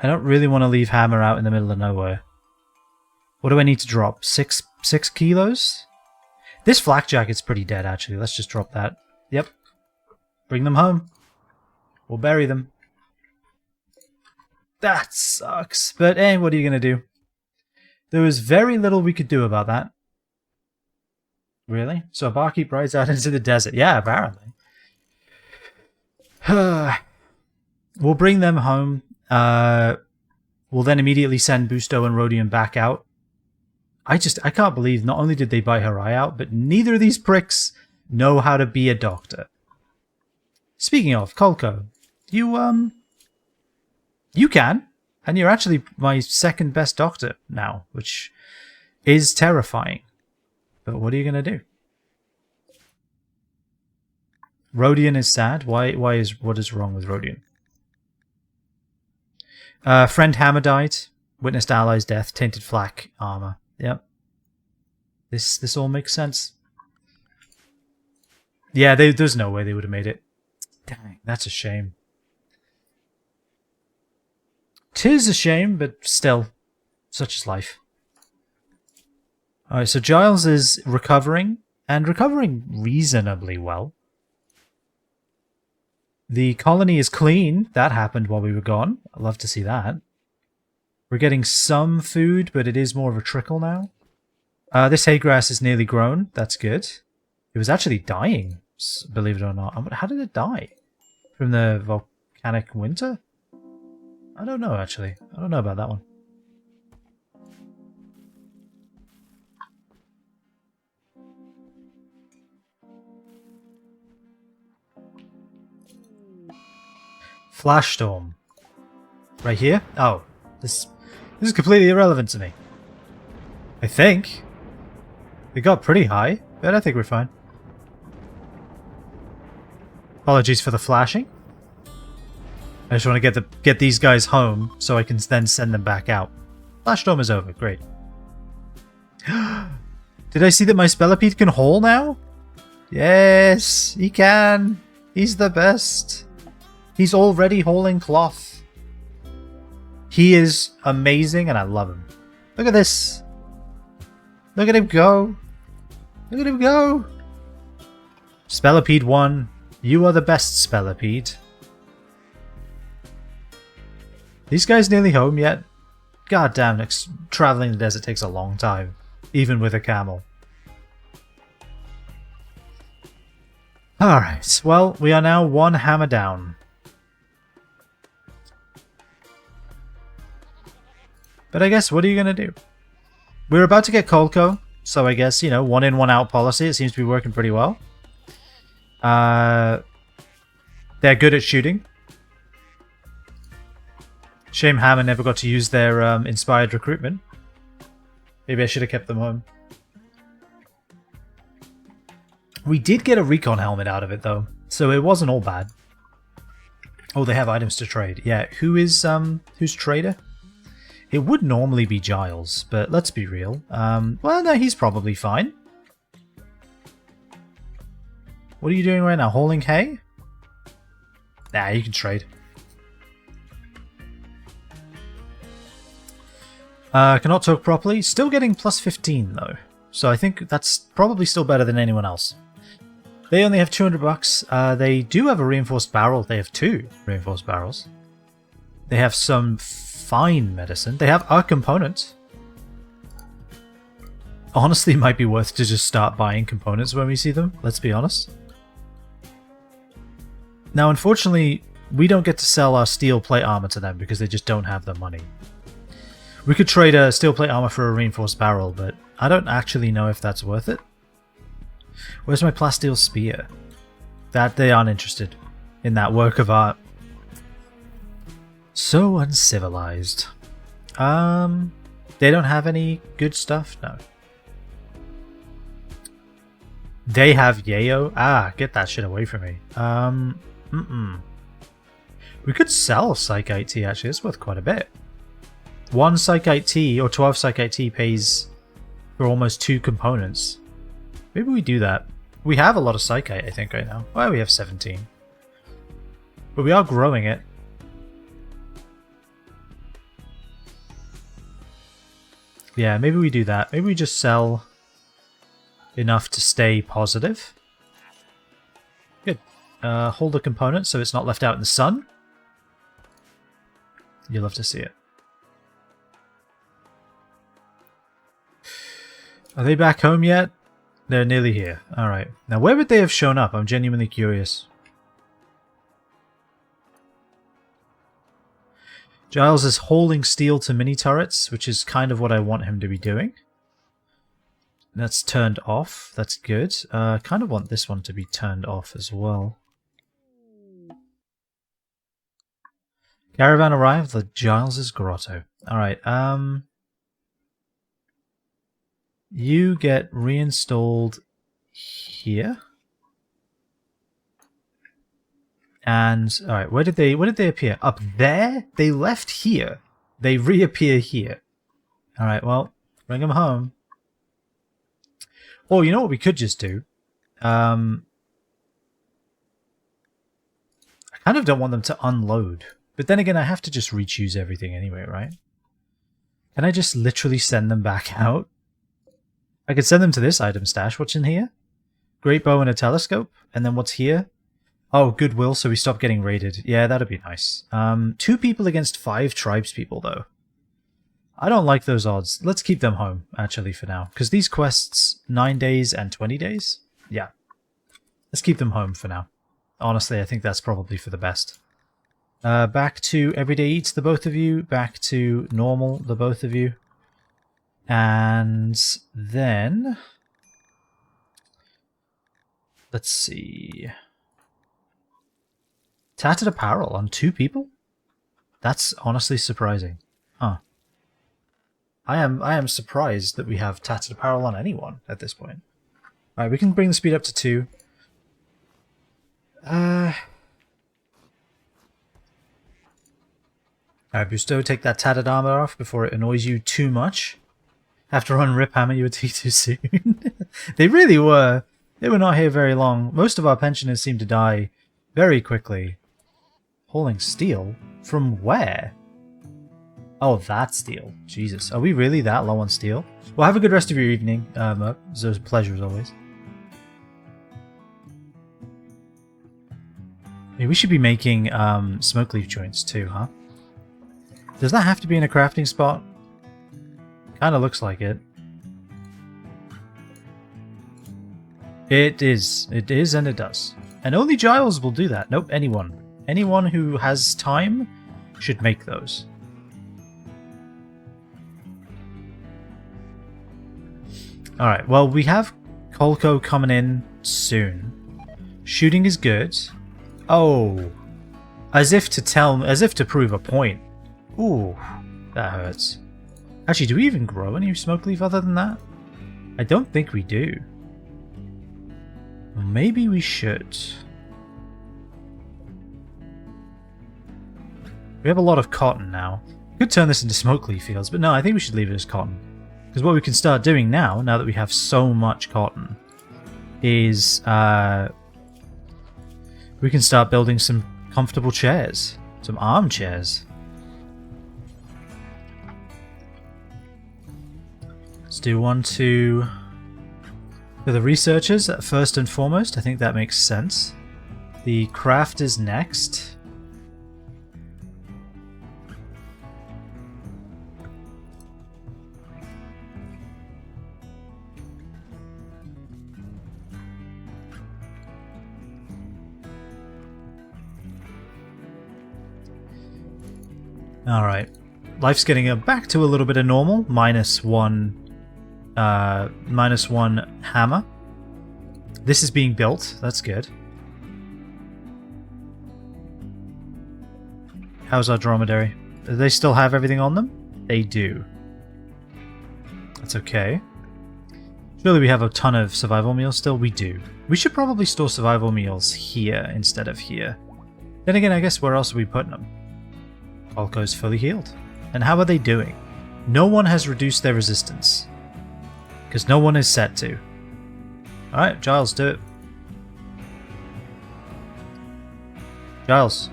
I don't really want to leave Hammer out in the middle of nowhere. What do I need to drop? 6 kilos? This flak jacket's pretty dead, actually. Let's just drop that. Yep. Bring them home. We'll bury them. That sucks. But what are you going to do? There was very little we could do about that. Really? So a barkeep rides out into the desert. Yeah, apparently. We'll bring them home. We'll then immediately send Busto and Rodion back out. I can't believe not only did they bite her eye out, but neither of these pricks know how to be a doctor. Speaking of, Kolko, you can, and you're actually my second best doctor now, which is terrifying. But what are you gonna do? Rodion is sad. What is wrong with Rodion? Friend Hammer died. Witnessed allies' death. Tainted flak armor. Yep. This all makes sense. Yeah, there's no way they would have made it. Dang, that's a shame. 'Tis a shame, but still, such is life. Alright, so Giles is recovering, and recovering reasonably well. The colony is clean. That happened while we were gone. I'd love to see that. We're getting some food, but it is more of a trickle now. This hay grass is nearly grown. That's good. It was actually dying, believe it or not. How did it die? From the volcanic winter? I don't know, actually. I don't know about that one. Flash storm. Right here? Oh, this is completely irrelevant to me. I think. It got pretty high, but I think we're fine. Apologies for the flashing. I just want to get these guys home so I can then send them back out. Flash storm is over. Great. Did I see that my Spellipede can haul now? Yes, he can. He's the best. He's already hauling cloth. He is amazing and I love him. Look at this. Look at him go. Look at him go. Spellipede 1. You are the best, Spellipede. These guys nearly home yet? God damn, traveling the desert takes a long time. Even with a camel. Alright, well, we are now 1 hammer down. But I guess, what are you going to do? We're about to get Colco, so I guess, you know, 1 in, 1 out policy. It seems to be working pretty well. They're good at shooting. Shame Hammer never got to use their inspired recruitment. Maybe I should have kept them home. We did get a recon helmet out of it, though, so it wasn't all bad. Oh, they have items to trade. Yeah, who's trader? It would normally be Giles, but let's be real. Well, no, he's probably fine. What are you doing right now? Hauling hay? Nah, you can trade. Cannot talk properly. Still getting plus 15, though. So I think that's probably still better than anyone else. They only have 200 bucks. They do have a reinforced barrel. They have 2 reinforced barrels. They have some fine medicine. They have a component. Honestly, it might be worth to just start buying components when we see them. Let's be honest. Now, unfortunately, we don't get to sell our steel plate armor to them because they just don't have the money. We could trade a steel plate armor for a reinforced barrel, but I don't actually know if that's worth it. Where's my plasteel spear? That they aren't interested in that work of art. So uncivilized. They don't have any good stuff? No. They have Yayo? Ah, get that shit away from me. We could sell Psychite Tea, actually. It's worth quite a bit. 1 Psychite Tea, or 12 Psychite Tea, pays for almost 2 components. Maybe we do that. We have a lot of Psychite, I think, right now. Well, we have 17. But we are growing it. Yeah, maybe we do that. Maybe we just sell enough to stay positive. Good. Hold a component so it's not left out in the sun. You'll love to see it. Are they back home yet? They're nearly here. Alright. Now, where would they have shown up? I'm genuinely curious. Giles is holding steel to mini turrets, which is kind of what I want him to be doing. That's turned off. That's good. Kind of want this one to be turned off as well. Caravan arrived at Giles's grotto. Alright, you get reinstalled here. And alright, where did they appear? Up there? They left here. They reappear here. Alright, well, bring them home. Or you know what we could just do? Kind of don't want them to unload. But then again, I have to just re-choose everything anyway, right? Can I just literally send them back out? I could send them to this item stash. What's in here? Great bow and a telescope. And then what's here? Oh, goodwill, so we stop getting raided. Yeah, that'd be nice. 2 people against 5 tribes people, though. I don't like those odds. Let's keep them home, actually, for now. Because these quests, 9 days and 20 days? Yeah. Let's keep them home for now. Honestly, I think that's probably for the best. Back to everyday eats, the both of you. Back to normal, the both of you. And then... let's see... tattered apparel on 2 people? That's honestly surprising. Huh. I am surprised that we have tattered apparel on anyone at this point. Alright, we can bring the speed up to 2. Alright, Busto, take that tattered armor off before it annoys you too much. Have to run Rip Hammer, you would take too soon. They really were. They were not here very long. Most of our pensioners seem to die very quickly. Hauling steel? From where? Oh, that steel. Jesus. Are we really that low on steel? Well, have a good rest of your evening. It's a pleasure as always. Maybe we should be making smoke leaf joints too, huh? Does that have to be in a crafting spot? Kinda looks like it. It is. It is and it does. And only Giles will do that. Nope, anyone. Anyone who has time should make those. Alright, well, we have Colco coming in soon. Shooting is good. Oh. As if to prove a point. Ooh, that hurts. Actually, do we even grow any smoke leaf other than that? I don't think we do. Maybe we should. We have a lot of cotton now. We could turn this into smoke leaf fields, but no, I think we should leave it as cotton. Because what we can start doing now that we have so much cotton, is we can start building some comfortable chairs. Some armchairs. Let's do one for the researchers first and foremost. I think that makes sense. The craft is next. Alright. Life's getting back to a little bit of normal. -1 hammer. This is being built. That's good. How's our dromedary? Do they still have everything on them? They do. That's okay. Surely we have a ton of survival meals still? We do. We should probably store survival meals here instead of here. Then again, I guess where else are we putting them? Colco's fully healed. And how are they doing? No one has reduced their resistance. Because no one is set to. Alright, Giles, do it. Giles.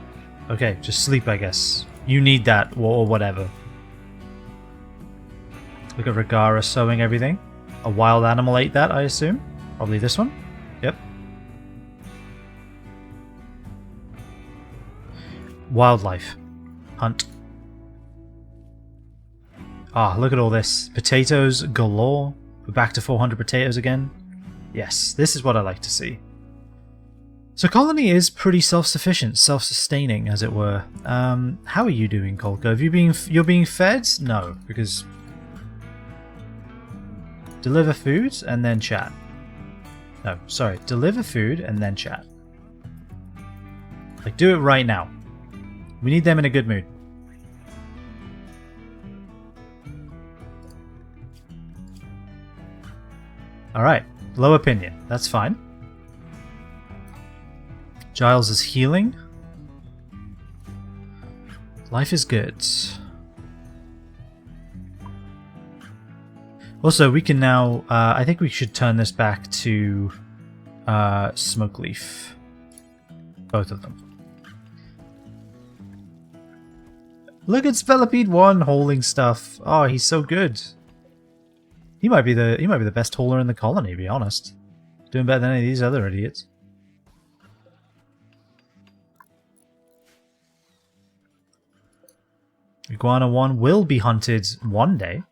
Okay, just sleep, I guess. You need that, or whatever. Look at Regara sewing everything. A wild animal ate that, I assume. Probably this one. Yep. Wildlife. Hunt. Ah, look at all this. Potatoes galore. We're back to 400 potatoes again. Yes, this is what I like to see. So Colony is pretty self-sufficient, self-sustaining, as it were. How are you doing, Colco? You're being fed? No, because... Deliver food and then chat. No, sorry. Deliver food and then chat. Like, do it right now. We need them in a good mood. Alright, low opinion. That's fine. Giles is healing. Life is good. Also, we can now... I think we should turn this back to Smoke Leaf. Both of them. Look at Spellipede 1 hauling stuff. Oh, he's so good. He might be the best hauler in the colony, to be honest. Doing better than any of these other idiots. Iguana 1 will be hunted one day.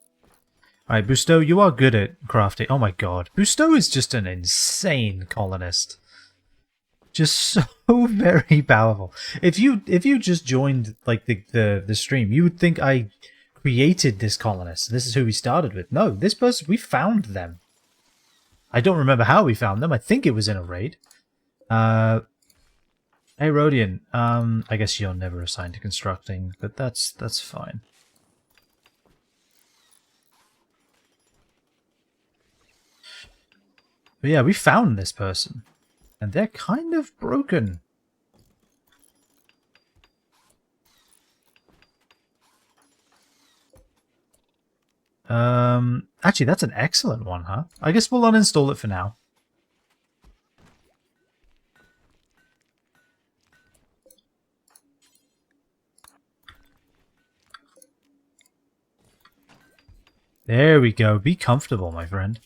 Alright, Busto, you are good at crafting. Oh my god. Busto is just an insane colonist. Just so very powerful. If you just joined like the stream, you would think I created this colonist. This is who we started with. No, this person, we found them. I don't remember how we found them. I think it was in a raid. Hey Rodian, I guess you're never assigned to constructing, but that's fine. But yeah, we found this person. And they're kind of broken. Actually, that's an excellent one, huh? I guess we'll uninstall it for now. There we go. Be comfortable, my friend.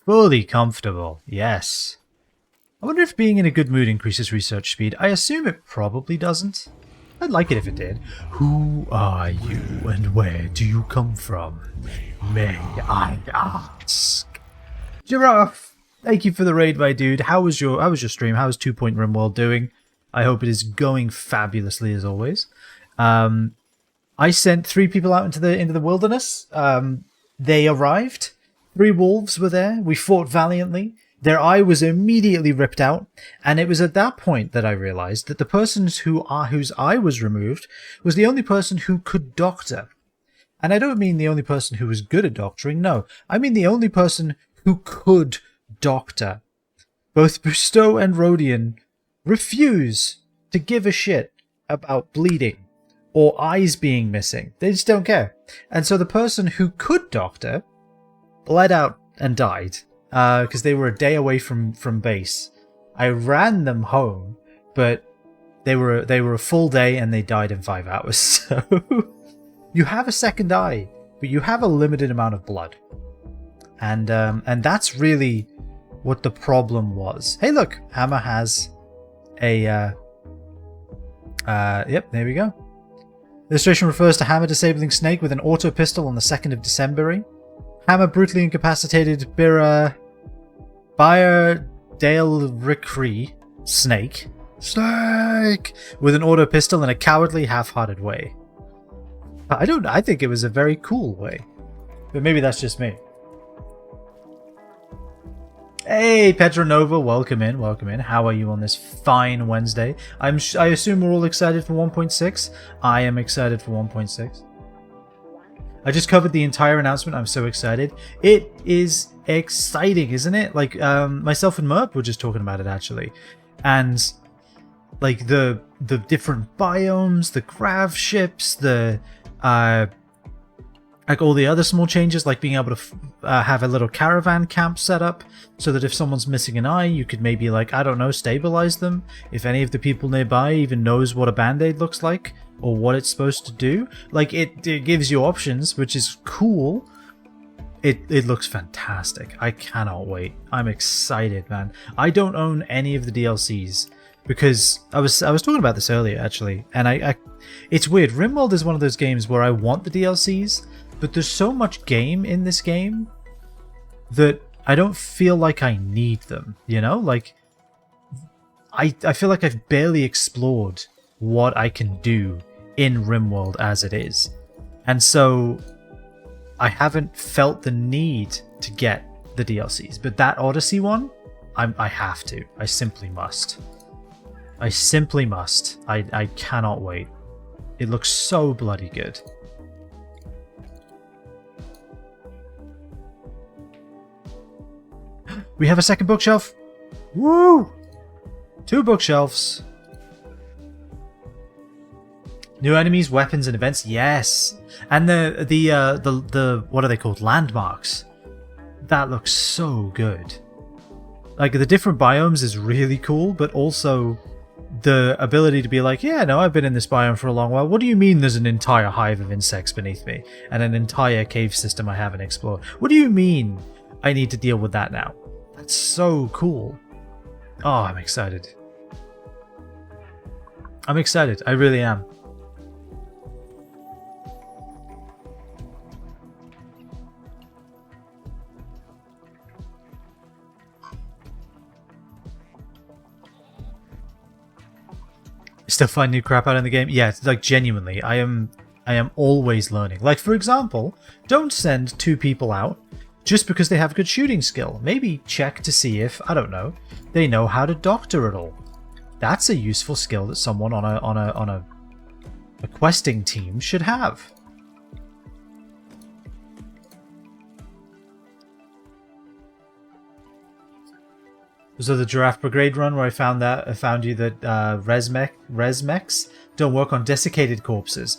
Fully comfortable. Yes. I wonder if being in a good mood increases research speed. I assume it probably doesn't. I'd like it if it did. Who are you and where do you come from? May I ask? Giraffe! Thank you for the raid, my dude. How was your stream? How was 2 Point Rimworld doing? I hope it is going fabulously as always. I sent 3 people out into the wilderness. They arrived. 3 wolves were there. We fought valiantly. Their eye was immediately ripped out, and it was at that point that I realized that the person whose eye was removed was the only person who could doctor. And I don't mean the only person who was good at doctoring, no. I mean the only person who could doctor. Both Busto and Rodian refuse to give a shit about bleeding or eyes being missing. They just don't care. And so the person who could doctor bled out and died. Because they were a day away from base. I ran them home, but they were a full day and they died in 5 hours. So you have a second eye, but you have a limited amount of blood, and that's really what the problem was. Hey, look, Hammer has a yep, there we go. Illustration refers to Hammer disabling Snake with an auto pistol on the 2nd of December. Hammer brutally incapacitated Bayer Dale Rickree Snake with an auto pistol in a cowardly, half-hearted way. I think it was a very cool way, but maybe that's just me. Hey, Petronova, welcome in, welcome in. How are you on this fine Wednesday? I assume we're all excited for 1.6. I am excited for 1.6. I just covered the entire announcement. I'm so excited. It is exciting, isn't it? Like, myself and Merp were just talking about it, actually. And, like, the different biomes, the grav ships, the, like, all the other small changes, like being able to have a little caravan camp set up, so that if someone's missing an eye, you could maybe, like, I don't know, stabilize them. If any of the people nearby even knows what a band-aid looks like, or what it's supposed to do. Like, it gives you options, which is cool. It looks fantastic. I cannot wait. I'm excited, man. I don't own any of the DLCs because I was talking about this earlier, actually, and I it's weird. Rimworld is one of those games where I want the DLCs, but there's so much game in this game that I don't feel like I need them, you know? Like, I feel like I've barely explored what I can do in Rimworld as it is. And so I haven't felt the need to get the DLCs. But that Odyssey one, I have to. I simply must. I simply must. I cannot wait. It looks so bloody good. We have a second bookshelf. Woo! 2 bookshelves. New enemies, weapons, and events. Yes, and the what are they called? Landmarks. That looks so good. Like, the different biomes is really cool, but also the ability to be like, yeah, no, I've been in this biome for a long while. What do you mean there's an entire hive of insects beneath me and an entire cave system I haven't explored? What do you mean I need to deal with that now? That's so cool. Oh, I'm excited. I'm excited. I really am. Still find new crap out in the game? Yeah, it's like genuinely, I am always learning. Like, for example, don't send 2 people out just because they have good shooting skill. Maybe check to see if, I don't know, they know how to doctor at all. That's a useful skill that someone on a questing team should have. Was it the Giraffe Brigade run where I found you that resmechs don't work on desiccated corpses?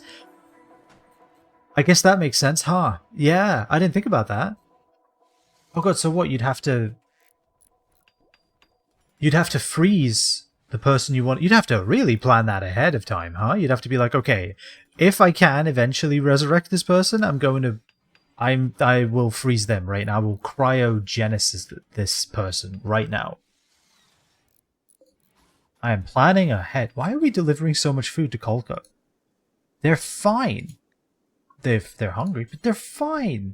I guess that makes sense, huh? Yeah, I didn't think about that. Oh god, so what? You'd have to freeze the person you want. You'd have to really plan that ahead of time, huh? You'd have to be like, okay, if I can eventually resurrect this person, I will freeze them right now. I will cryogenesis this person right now. I am planning ahead. Why are we delivering so much food to Kolko? They're fine. They're hungry, but they're fine.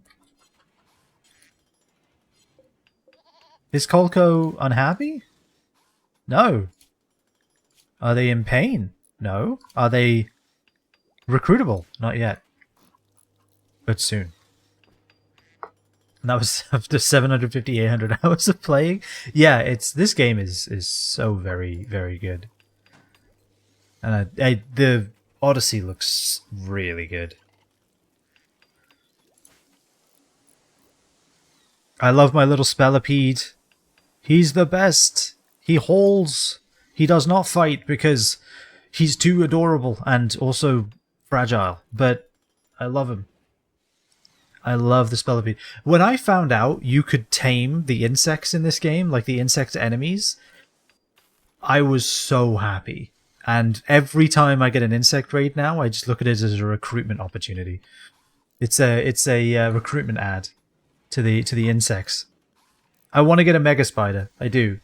Is Kolko unhappy? No. Are they in pain? No. Are they recruitable? Not yet. But soon. And that was after 750, 800 hours of playing. Yeah, this game is so very, very good. And the Odyssey looks really good. I love my little Spellipede. He's the best. He hauls. He does not fight because he's too adorable and also fragile. But I love him. I love the Spellipede. When I found out you could tame the insects in this game, like the insect enemies, I was so happy. And every time I get an insect raid now, I just look at it as a recruitment opportunity. It's a recruitment ad to the insects. I want to get a mega spider. I do.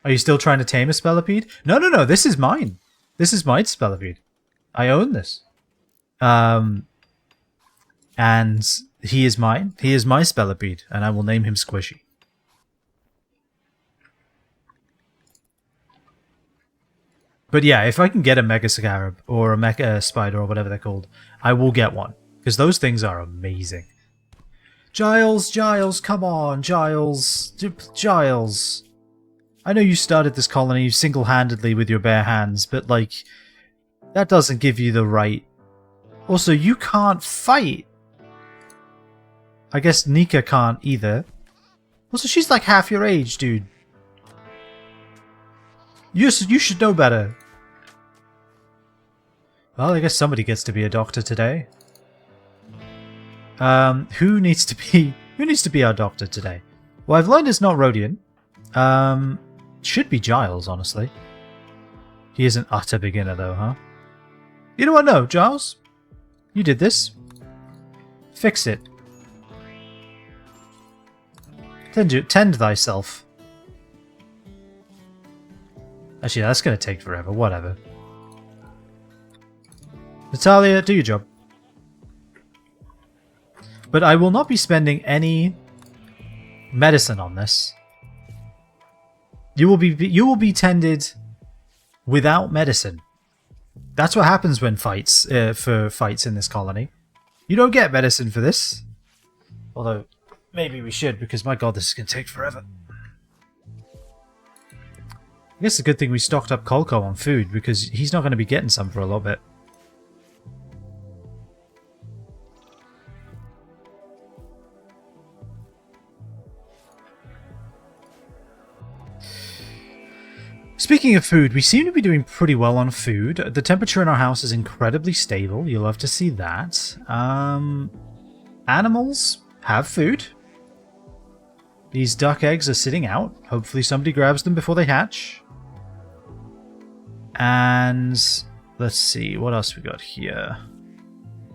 Are you still trying to tame a Spellipede? No. This is mine. This is my Spellipede. I own this. And he is mine. He is my Spellipede, and I will name him Squishy. But yeah, if I can get a Mega Scarab or a Mega Spider or whatever they're called, I will get one. Because those things are amazing. Giles, come on, Giles. Giles. I know you started this colony single-handedly with your bare hands, but, like, that doesn't give you the right... Also, you can't fight. I guess Nika can't either. Also, she's like half your age, dude. You should know better. Well, I guess somebody gets to be a doctor today. Who needs to be our doctor today? Well, I've learned it's not Rodian. Should be Giles, honestly. He is an utter beginner, though, huh? You know what? No, Giles. You did this. Fix it. Tend thyself. Actually, that's going to take forever. Whatever. Natalia, do your job. But I will not be spending any medicine on this. You will be tended without medicine. That's what happens when fights in this colony. You don't get medicine for this. Although, maybe we should, because my god, this is going to take forever. I guess it's a good thing we stocked up Kolko on food, because he's not going to be getting some for a little bit. Speaking of food, we seem to be doing pretty well on food. The temperature in our house is incredibly stable. You'll love to see that. Animals have food. These duck eggs are sitting out. Hopefully somebody grabs them before they hatch. And let's see, what else we got here?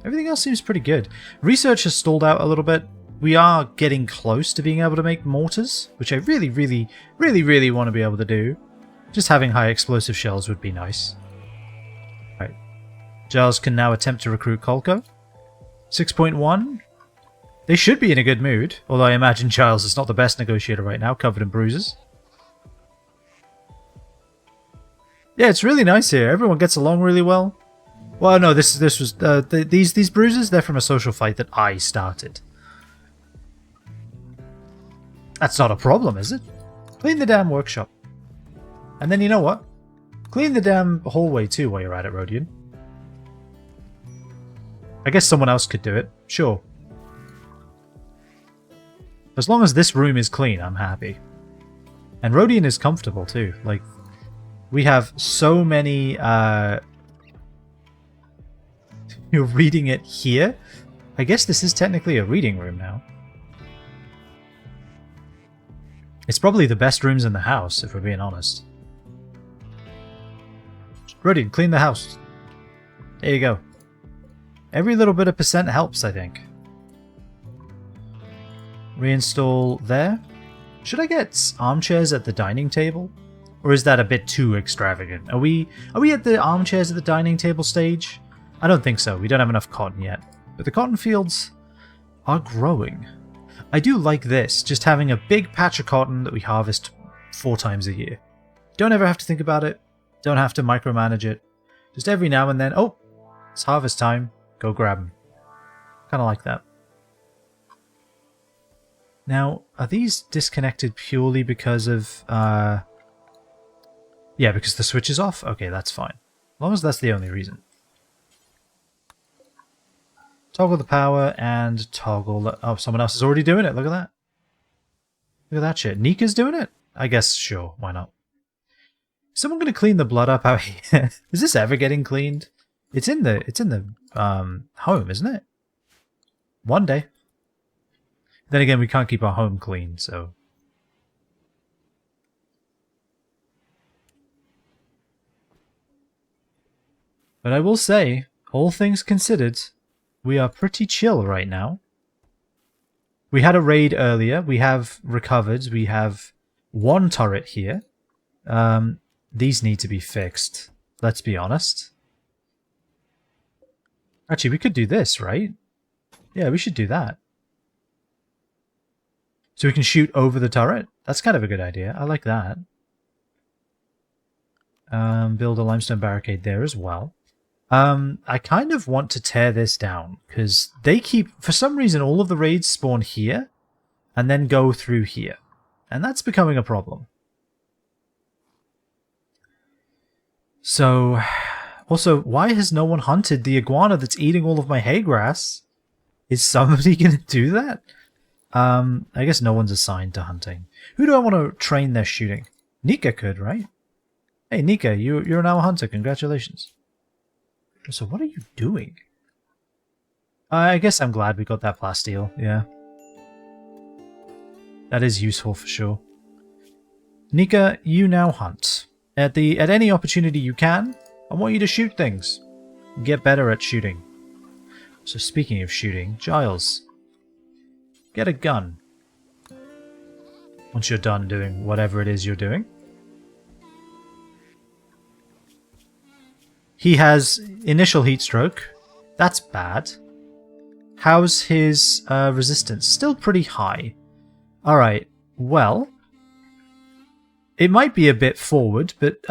Everything else seems pretty good. Research has stalled out a little bit. We are getting close to being able to make mortars, which I really want to be able to do. Just having high explosive shells would be nice. Right. Giles can now attempt to recruit Kolko. 6.1. They should be in a good mood, although I imagine Giles is not the best negotiator right now, covered in bruises. Yeah, it's really nice here. Everyone gets along really well. Well, no, this was these bruises. They're from a social fight that I started. That's not a problem, is it? Clean the damn workshop, and then you know what? Clean the damn hallway too while you're at it, Rodian. I guess someone else could do it. Sure. As long as this room is clean, I'm happy. And Rodian is comfortable too. Like, we have so many. You're reading it here? I guess this is technically a reading room now. It's probably the best rooms in the house, if we're being honest. Rodian, clean the house. There you go. Every little bit of percent helps, I think. Reinstall there. Should I get armchairs at the dining table? Or is that a bit too extravagant? Are we at the armchairs at the dining table stage? I don't think so. We don't have enough cotton yet. But the cotton fields are growing. I do like this, just having a big patch of cotton that we harvest 4 times a year. Don't ever have to think about it. Don't have to micromanage it. Just every now and then, oh, it's harvest time. Go grab them. Kind of like that. Now, are these disconnected purely because of... Yeah, because the switch is off? Okay, that's fine. As long as that's the only reason. Toggle the power and toggle the... Oh, someone else is already doing it. Look at that. Look at that shit. Nika's doing it? I guess, sure. Why not? Is someone going to clean the blood up out here? Is this ever getting cleaned? It's in the home, isn't it? One day. Then again, we can't keep our home clean, so... But I will say, all things considered, we are pretty chill right now. We had a raid earlier. We have recovered. We have 1 turret here. These need to be fixed. Let's be honest. Actually, we could do this, right? Yeah, we should do that. So we can shoot over the turret? That's kind of a good idea. I like that. Build a limestone barricade there as well. I kind of want to tear this down, because they keep... For some reason, all of the raids spawn here, and then go through here. And that's becoming a problem. So... Also, why has no one hunted the iguana that's eating all of my hay grass? Is somebody going to do that? I guess no one's assigned to hunting. Who do I want to train their shooting? Nika could, right? Hey, Nika, you're now a hunter. Congratulations. So what are you doing? I guess I'm glad we got that plasteel, yeah. That is useful for sure. Nika, you now hunt. At any opportunity you can, I want you to shoot things. Get better at shooting. So speaking of shooting, Giles, get a gun. Once you're done doing whatever it is you're doing. He has initial heat stroke. That's bad. How's his resistance? Still pretty high. Alright, well... It might be a bit forward, but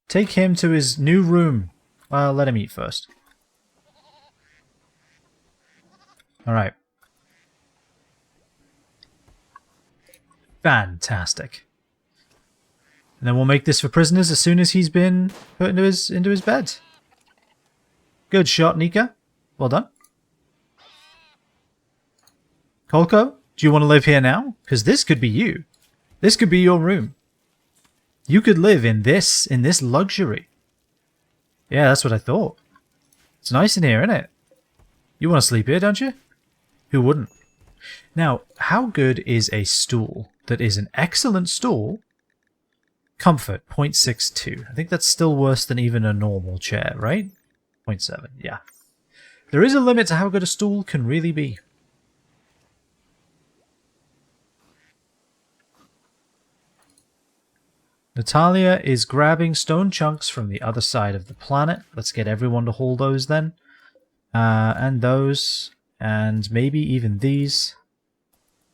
take him to his new room. Well, let him eat first. Alright. Fantastic. And then we'll make this for prisoners as soon as he's been put into his bed. Good shot, Nika. Well done. Kolko, do you want to live here now? Because this could be you. This could be your room. You could live in this luxury. Yeah, that's what I thought. It's nice in here, isn't it? You want to sleep here, don't you? Who wouldn't? Now, how good is a stool that is an excellent stool? Comfort, 0.62. I think that's still worse than even a normal chair, right? 0.7, yeah. There is a limit to how good a stool can really be. Natalia is grabbing stone chunks from the other side of the planet. Let's get everyone to haul those then. And those, and maybe even these.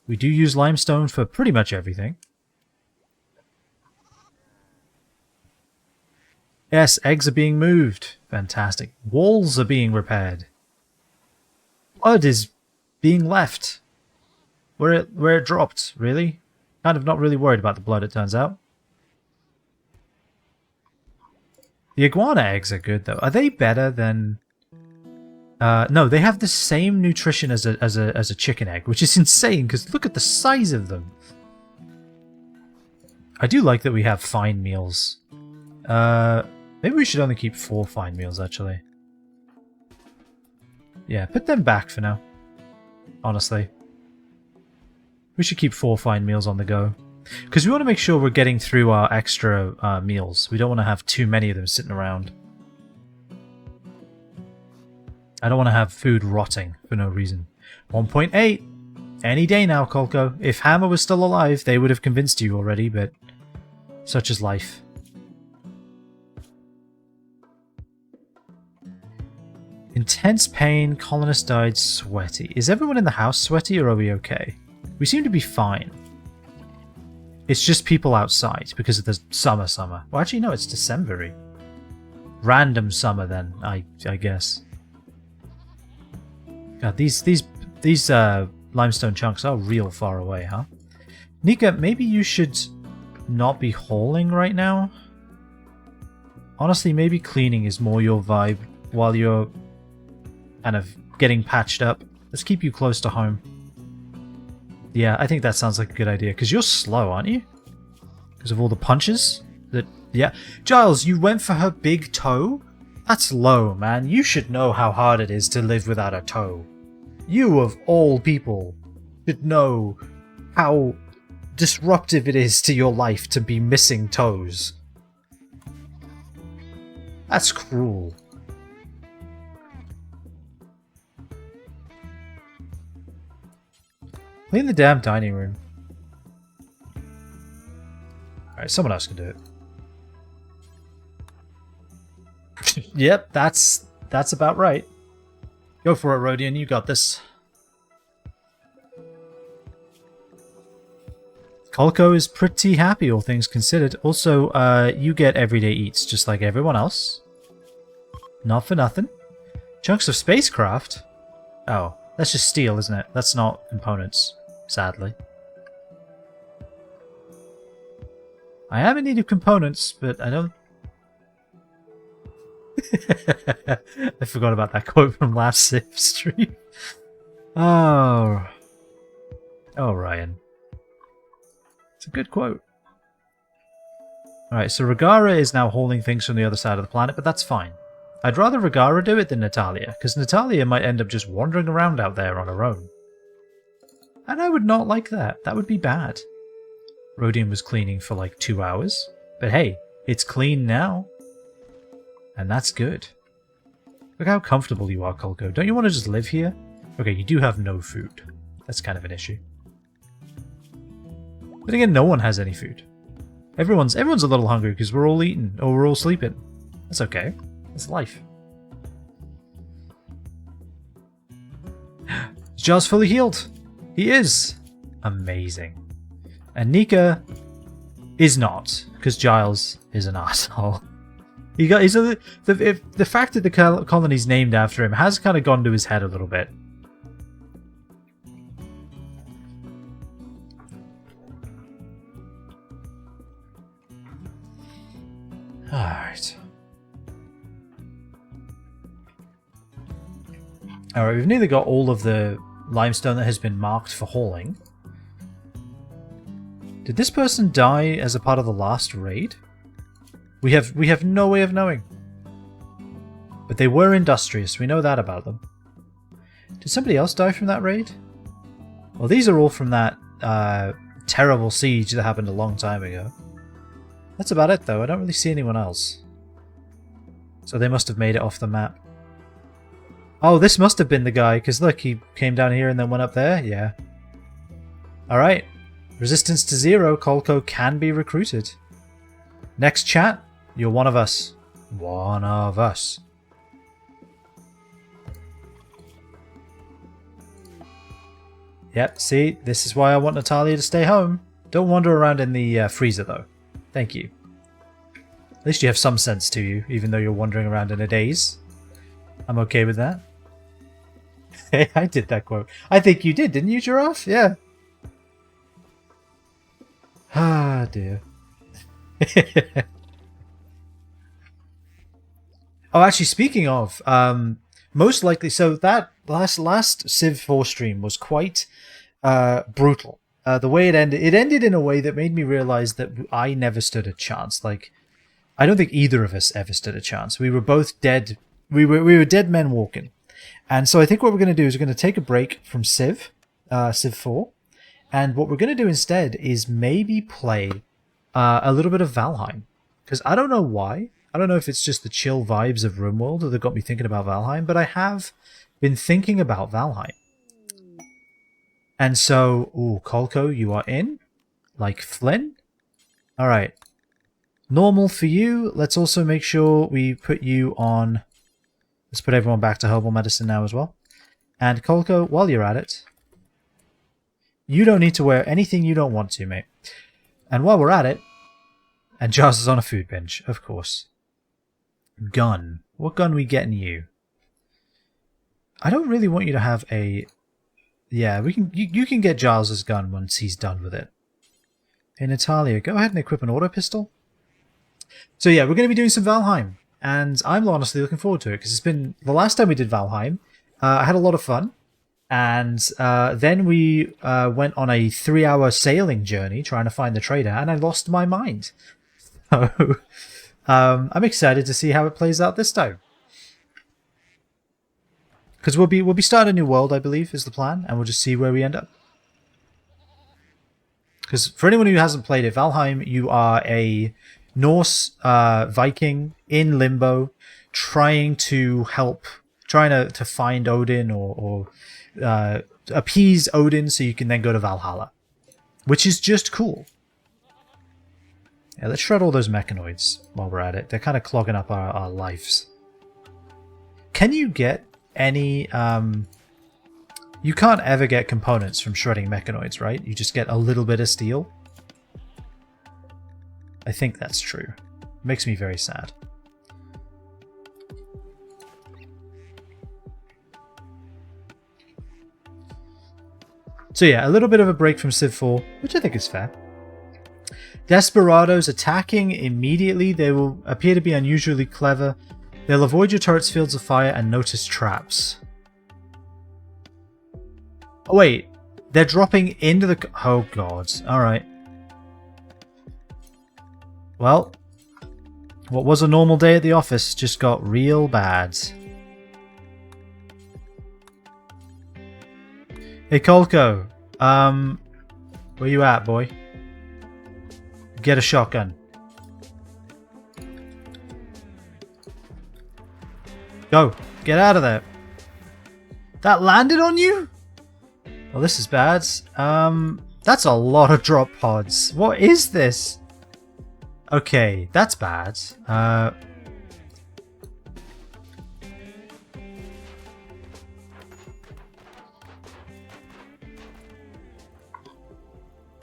We do use limestone for pretty much everything. Yes, eggs are being moved. Fantastic. Walls are being repaired. Blood is being left where it dropped, really. Kind of not really worried about the blood, it turns out. The iguana eggs are good, though. Are they better than... no, they have the same nutrition as a chicken egg, which is insane, because look at the size of them. I do like that we have fine meals. Maybe we should only keep 4 fine meals, actually. Yeah, put them back for now. Honestly. We should keep 4 fine meals on the go. Because we want to make sure we're getting through our extra meals. We don't want to have too many of them sitting around. I don't want to have food rotting for no reason. 1.8. Any day now, Kolko. If Hammer was still alive, they would have convinced you already, but such is life. Intense pain, Colonist died sweaty. Is everyone in the house sweaty or are we okay? We seem to be fine. It's just people outside because of the summer. Well, actually, no, it's December-y. Random summer, then, I guess. God, these limestone chunks are real far away, huh? Nika, maybe you should not be hauling right now? Honestly, maybe cleaning is more your vibe while you're kind of getting patched up. Let's keep you close to home. Yeah, I think that sounds like a good idea, because you're slow, aren't you? Because of all the punches? Yeah. Giles, you went for her big toe? That's low, man. You should know how hard it is to live without a toe. You, of all people, should know how disruptive it is to your life to be missing toes. That's cruel. Clean the damn dining room. Alright, someone else can do it. Yep, that's about right. Go for it, Rodian, you got this. Kolko is pretty happy, all things considered. Also, you get everyday eats, just like everyone else. Not for nothing. Chunks of spacecraft? Oh, that's just steel, isn't it? That's not components, sadly. I am in need of components, but I don't... I forgot about that quote from last save stream. Oh, Ryan. It's a good quote. Alright, so Regara is now hauling things from the other side of the planet, but that's fine. I'd rather Regara do it than Natalia, because Natalia might end up just wandering around out there on her own. And I would not like that. That would be bad. Rodian was cleaning for like 2 hours. But hey, it's clean now. And that's good. Look how comfortable you are, Kolko. Don't you want to just live here? Okay, you do have no food. That's kind of an issue. But again, no one has any food. Everyone's a little hungry because we're all eating or we're all sleeping. That's okay. That's life. Is Giles fully healed? He is. Amazing. And Nika is not, because Giles is an asshole. The fact that the colony's named after him has kind of gone to his head a little bit. Alright. Alright, we've nearly got all of the limestone that has been marked for hauling. Did this person die as a part of the last raid? We have no way of knowing. But they were industrious, we know that about them. Did somebody else die from that raid? Well, these are all from that terrible siege that happened a long time ago. That's about it, though. I don't really see anyone else. So they must have made it off the map. Oh, this must have been the guy, because look, he came down here and then went up there. Yeah. Alright. Resistance to 0. Kolko can be recruited. Next chat, you're one of us. One of us. Yep, see, this is why I want Natalia to stay home. Don't wander around in the freezer, though. Thank you. At least you have some sense to you, even though you're wandering around in a daze. I'm okay with that. Hey, I did that quote. I think you did, didn't you, Giraffe? Yeah. Ah, dear. Oh, actually, speaking of, most likely, so that last Civ 4 stream was quite brutal. The way it ended in a way that made me realize that I never stood a chance. Like, I don't think either of us ever stood a chance. We were both dead. We were dead men walking. And so I think what we're going to do is we're going to take a break from Civ 4. And what we're going to do instead is maybe play a little bit of Valheim. Because I don't know why. I don't know if it's just the chill vibes of RimWorld that got me thinking about Valheim, but I have been thinking about Valheim. And so, ooh, Kolko, you are in? Like Flynn? Alright. Normal for you. Let's also make sure we put you on... Let's put everyone back to herbal medicine now as well. And Kolko, while you're at it, you don't need to wear anything you don't want to, mate. And while we're at it, and Giles is on a food binge, of course. Gun. What gun we getting you? I don't really want you to have a... Yeah, we can. You can get Giles' gun once he's done with it. Hey, Natalia, go ahead and equip an auto pistol. So yeah, we're going to be doing some Valheim. And I'm honestly looking forward to it, because it's been... The last time we did Valheim, I had a lot of fun. And then we went on a 3-hour sailing journey trying to find the trader, and I lost my mind. So I'm excited to see how it plays out this time. Because we'll be starting a new world, I believe, is the plan, and we'll just see where we end up. Because for anyone who hasn't played it, Valheim, you are a Norse Viking in limbo, trying to find Odin or appease Odin so you can then go to Valhalla, which is just cool. Yeah, let's shred all those mechanoids while we're at it. They're kind of clogging up our lives. Can you get any... You can't ever get components from shredding mechanoids, right? You just get a little bit of steel. I think that's true. Makes me very sad. So yeah, a little bit of a break from Civ 4, which I think is fair. Desperados attacking immediately. They will appear to be unusually clever. They'll avoid your turret's fields of fire and notice traps. Oh wait, they're dropping into the... Oh god, alright. Well, what was a normal day at the office just got real bad. Hey Kolko, where you at, boy? Get a shotgun. Go, get out of there. That landed on you? Well, this is bad. That's a lot of drop pods. What is this? Okay, that's bad.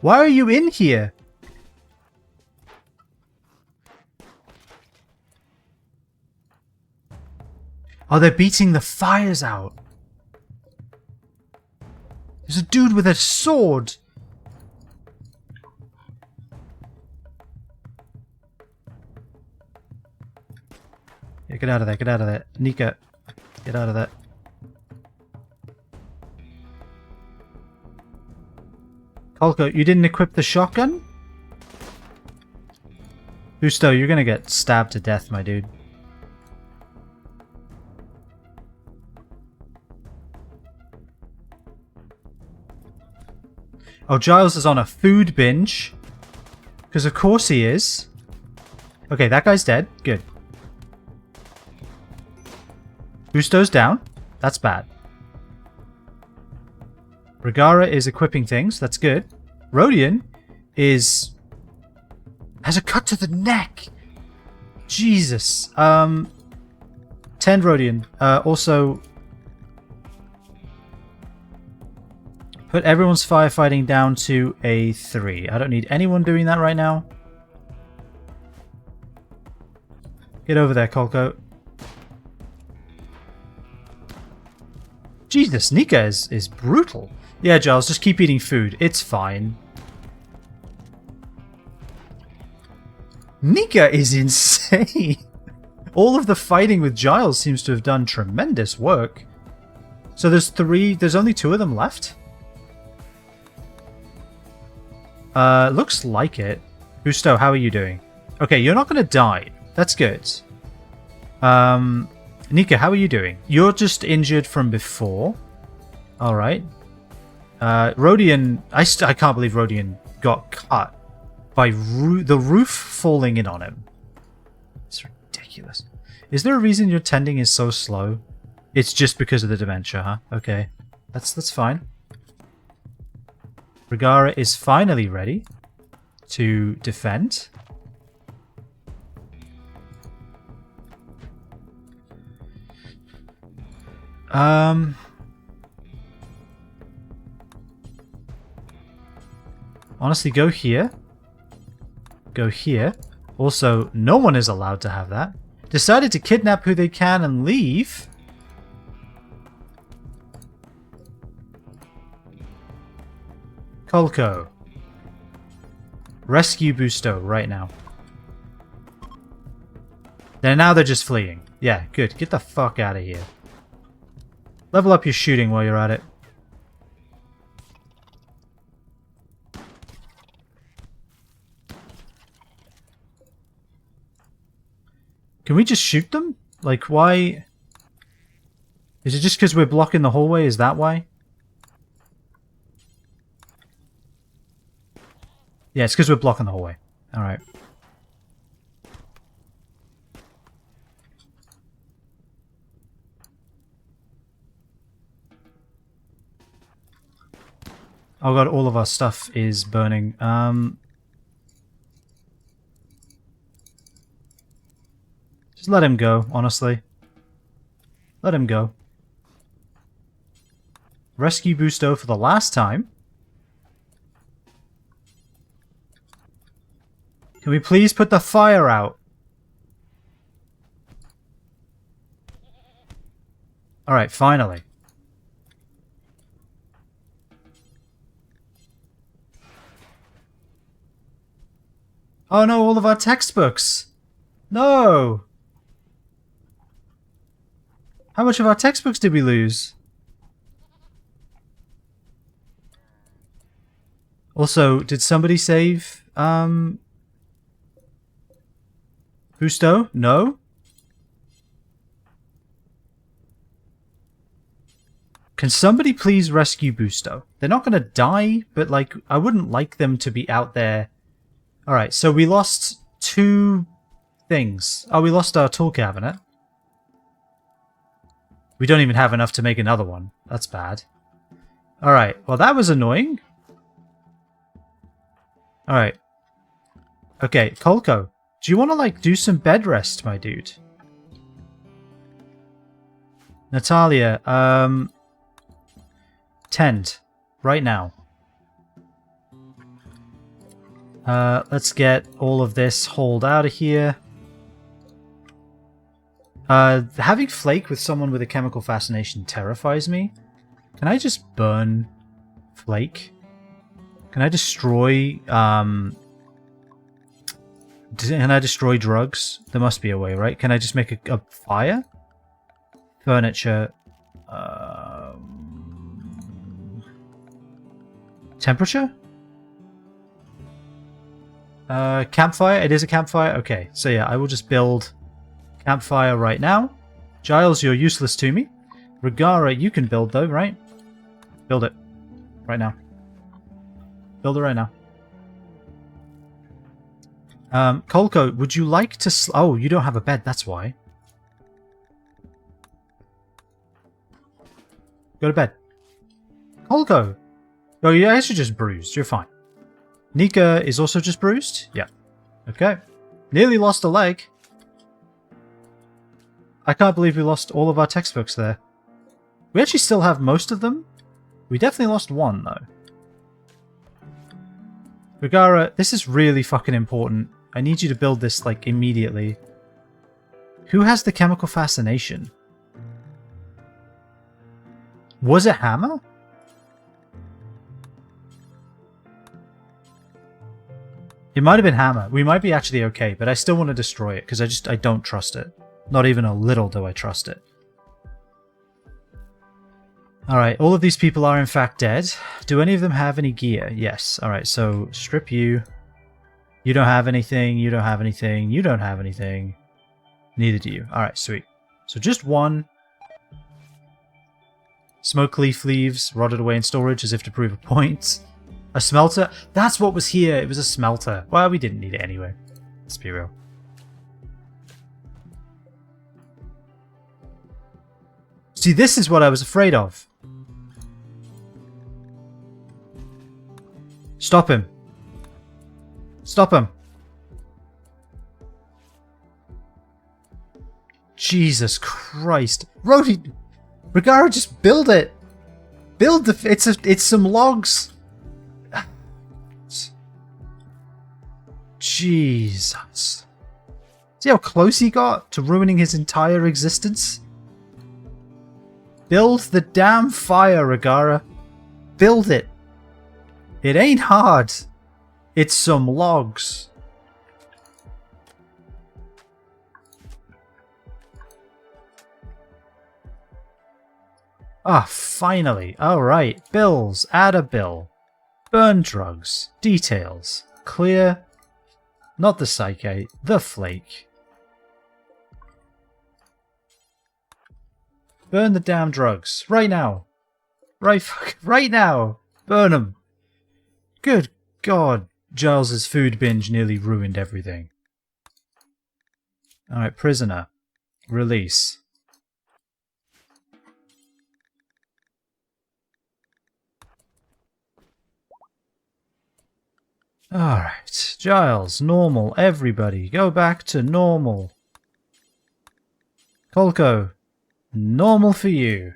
Why are you in here? Oh, they're beating the fires out. There's a dude with a sword. Yeah, get out of there, get out of there. Nika, get out of there. Kolko, you didn't equip the shotgun? Husto, you're gonna get stabbed to death, my dude. Oh, Giles is on a food binge. Because of course he is. Okay, that guy's dead. Good. Busto's down. That's bad. Regara is equipping things. That's good. Rodion has a cut to the neck. Jesus. Tend Rodion. Also, put everyone's firefighting down to a 3. I don't need anyone doing that right now. Get over there, Kolko. Jesus, Nika is brutal. Yeah, Giles, just keep eating food. It's fine. Nika is insane. All of the fighting with Giles seems to have done tremendous work. So there's only 2 of them left? Looks like it. Busto, how are you doing? Okay, you're not gonna die. That's good. Nika, how are you doing? You're just injured from before. Alright. Rodion... I can't believe Rodion got cut by the roof falling in on him. It's ridiculous. Is there a reason your tending is so slow? It's just because of the dementia, huh? Okay. That's fine. Regara is finally ready to defend. Honestly, go here. Go here. Also, no one is allowed to have that. Decided to kidnap who they can and leave. Kolko. Rescue Busto right now. Now they're just fleeing. Yeah, good. Get the fuck out of here. Level up your shooting while you're at it. Can we just shoot them? Like, why? Is it just because we're blocking the hallway? Is that why? Yeah, it's because we're blocking the hallway. Alright. Oh god, all of our stuff is burning. Just let him go, honestly. Let him go. Rescue Busto for the last time. Can we please put the fire out? Alright, finally. Oh no, all of our textbooks! No! How much of our textbooks did we lose? Also, did somebody save, Busto? No? Can somebody please rescue Busto? They're not gonna die, but like, I wouldn't like them to be out there. Alright, so we lost 2 things. Oh, we lost our tool cabinet. We don't even have enough to make another one. That's bad. Alright, well that was annoying. Alright. Okay, Kolko, do you want to like do some bed rest, my dude? Natalia, tend. Right now. Let's get all of this hauled out of here. Having Flake with someone with a chemical fascination terrifies me. Can I just burn Flake? Can I destroy, can I destroy drugs? There must be a way, right? Can I just make a fire? Furniture. Temperature? Campfire? It is a campfire? Okay, so yeah, I will just build campfire right now. Giles, you're useless to me. Regara, you can build though, right? Build it. Right now. Build it right now. Kolko, would you like to... Oh, you don't have a bed, that's why. Go to bed. Kolko! Oh, you're actually just bruised. You're fine. Nika is also just bruised? Yeah. Okay. Nearly lost a leg. I can't believe we lost all of our textbooks there. We actually still have most of them. We definitely lost one, though. Rigara, this is really fucking important. I need you to build this, like, immediately. Who has the chemical fascination? Was it Hammer? It might have been Hammer. We might be actually okay, but I still want to destroy it, because I don't trust it. Not even a little do I trust it. Alright, all of these people are in fact dead. Do any of them have any gear? Yes. Alright, so strip you. You don't have anything, you don't have anything, you don't have anything. Neither do you. Alright, sweet. So just one. Smoke leaf leaves, rotted away in storage as if to prove a point. A smelter? That's what was here, it was a smelter. Well, we didn't need it anyway. Let's be real. See, this is what I was afraid of. Stop him. Stop him. Jesus Christ. Rody, Rigara, just build it. Build the... It's some logs. Jesus. See how close he got to ruining his entire existence? Build the damn fire, Rigara. Build it. It ain't hard. It's some logs. Ah, finally. Alright. Bills. Add a bill. Burn drugs. Details. Clear. Not the psyche. The flake. Burn the damn drugs. Right now. Right now. Burn them. Good God. Giles's food binge nearly ruined everything. Alright, prisoner. Release. Alright, Giles, normal, everybody, go back to normal. Kolko, normal for you.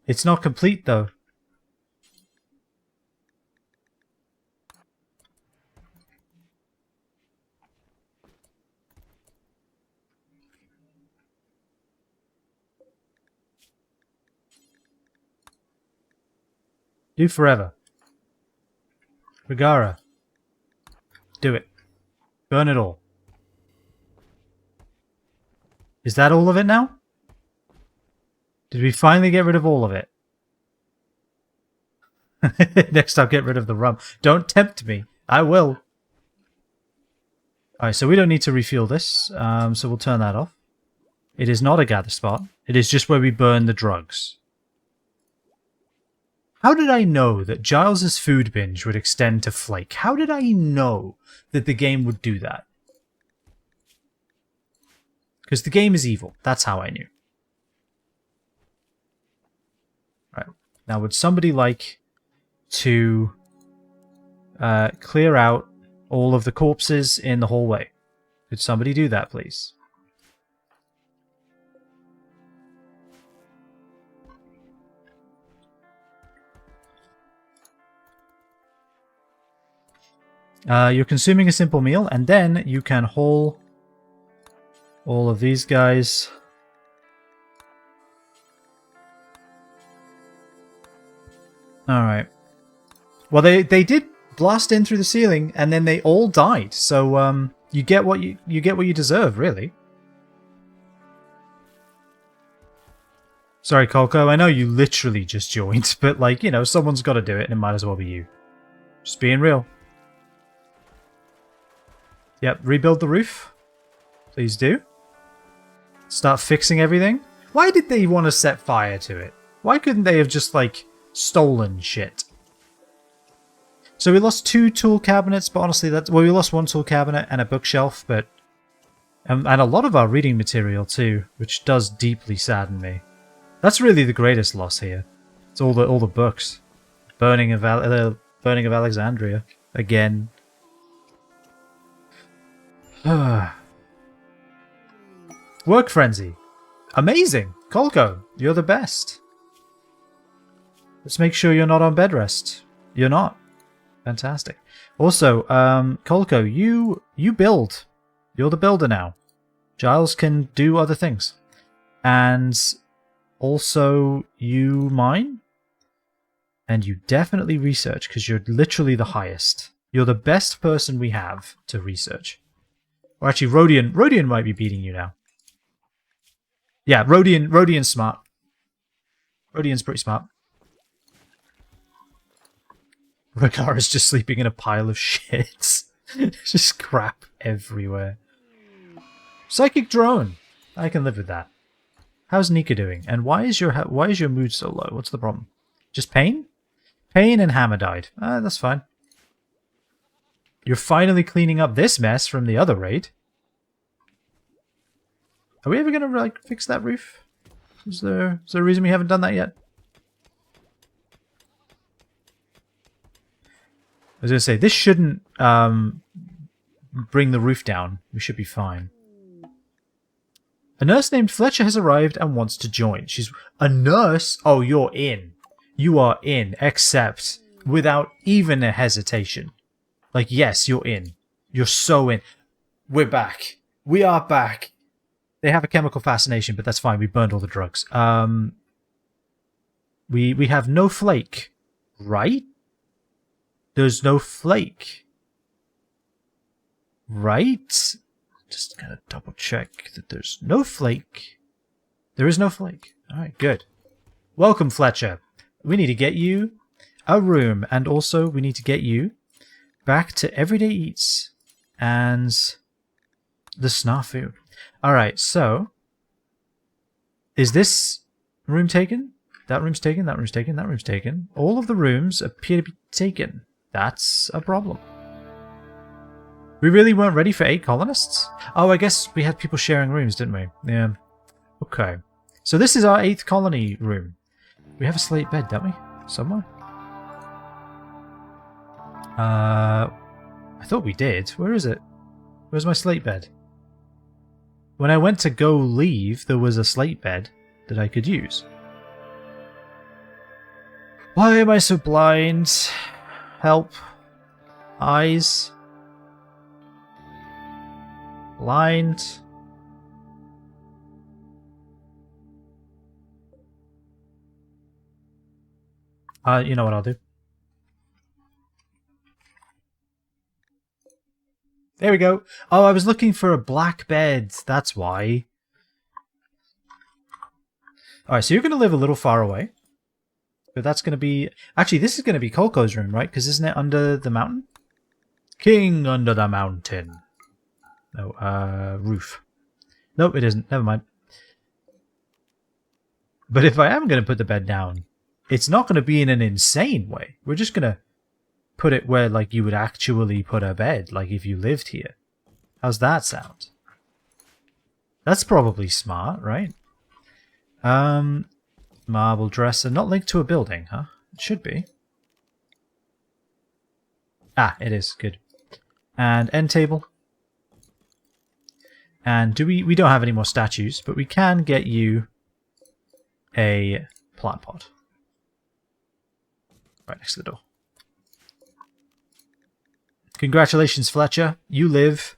It's not complete though. Do forever. Rigara. Do it. Burn it all. Is that all of it now? Did we finally get rid of all of it? Next I'll get rid of the rum. Don't tempt me. I will. Alright, so we don't need to refuel this. So we'll turn that off. It is not a gather spot. It is just where we burn the drugs. How did I know that Giles's food binge would extend to flake? How did I know that the game would do that? Because the game is evil. That's how I knew. Right. Now, would somebody like to clear out all of the corpses in the hallway? Could somebody do that, please? You're consuming a simple meal, and then you can haul all of these guys. Alright. Well, they did blast in through the ceiling, and then they all died. So you get what you get what you deserve, really. Sorry, Kolko. I know you literally just joined, but like, you know, someone's got to do it, and it might as well be you. Just being real. Yep, rebuild the roof. Please do. Start fixing everything? Why did they want to set fire to it? Why couldn't they have just, like, stolen shit? So we lost 2 tool cabinets, but honestly, well, we lost 1 tool cabinet and a bookshelf, but... and a lot of our reading material, too, which does deeply sadden me. That's really the greatest loss here. It's all the books. Burning of Alexandria. Again. Work frenzy. Amazing! Kolko, you're the best. Let's make sure you're not on bed rest. You're not. Fantastic. Also, Kolko, you build. You're the builder now. Giles can do other things. And also, you mine. And you definitely research, because you're literally the highest. You're the best person we have to research. Or actually, Rodian might be beating you now. Yeah, Rodian's smart. Rodian's pretty smart. Ragara's just sleeping in a pile of shit. Just crap everywhere. Psychic drone. I can live with that. How's Nika doing? And why is your mood so low? What's the problem? Just pain? Pain and Hammer died. That's fine. You're finally cleaning up this mess from the other raid. Are we ever gonna like fix that roof? Is there a reason we haven't done that yet? I was gonna say this shouldn't bring the roof down. We should be fine. A nurse named Fletcher has arrived and wants to join. She's a nurse? Oh, you're in. You are in, except without even a hesitation. Like, yes, you're in. You're so in. We're back. We are back. They have a chemical fascination, but that's fine. We burned all the drugs. We have no flake, right? There's no flake. Right? Just gonna double check that there's no flake. There is no flake. Alright, good. Welcome, Fletcher. We need to get you a room, and also we need to get you back to Everyday Eats and the snafu. Alright, so is this room taken? That room's taken, that room's taken, that room's taken. All of the rooms appear to be taken. That's a problem. We really weren't ready for 8 colonists? Oh, I guess we had people sharing rooms, didn't we? Yeah. Okay. So this is our 8th colony room. We have a slate bed, don't we? Somewhere? I thought we did. Where is it? Where's my slate bed? When I went to go leave, there was a slate bed that I could use. Why am I so blind? Help. Eyes. Blind. You know what I'll do? There we go. Oh, I was looking for a black bed. That's why. Alright, so you're going to live a little far away. But that's going to be... Actually, this is going to be Kolko's room, right? Because isn't it under the mountain? King under the mountain. No, roof. Nope, it isn't. Never mind. But if I am going to put the bed down, it's not going to be in an insane way. We're just going to put it where, like, you would actually put a bed, like if you lived here. How's that sound? That's probably smart, right? Marble dresser, not linked to a building, huh? It should be. Ah, it is. Good. And end table. And we don't have any more statues, but we can get you a plant pot. Right next to the door. Congratulations, Fletcher. You live,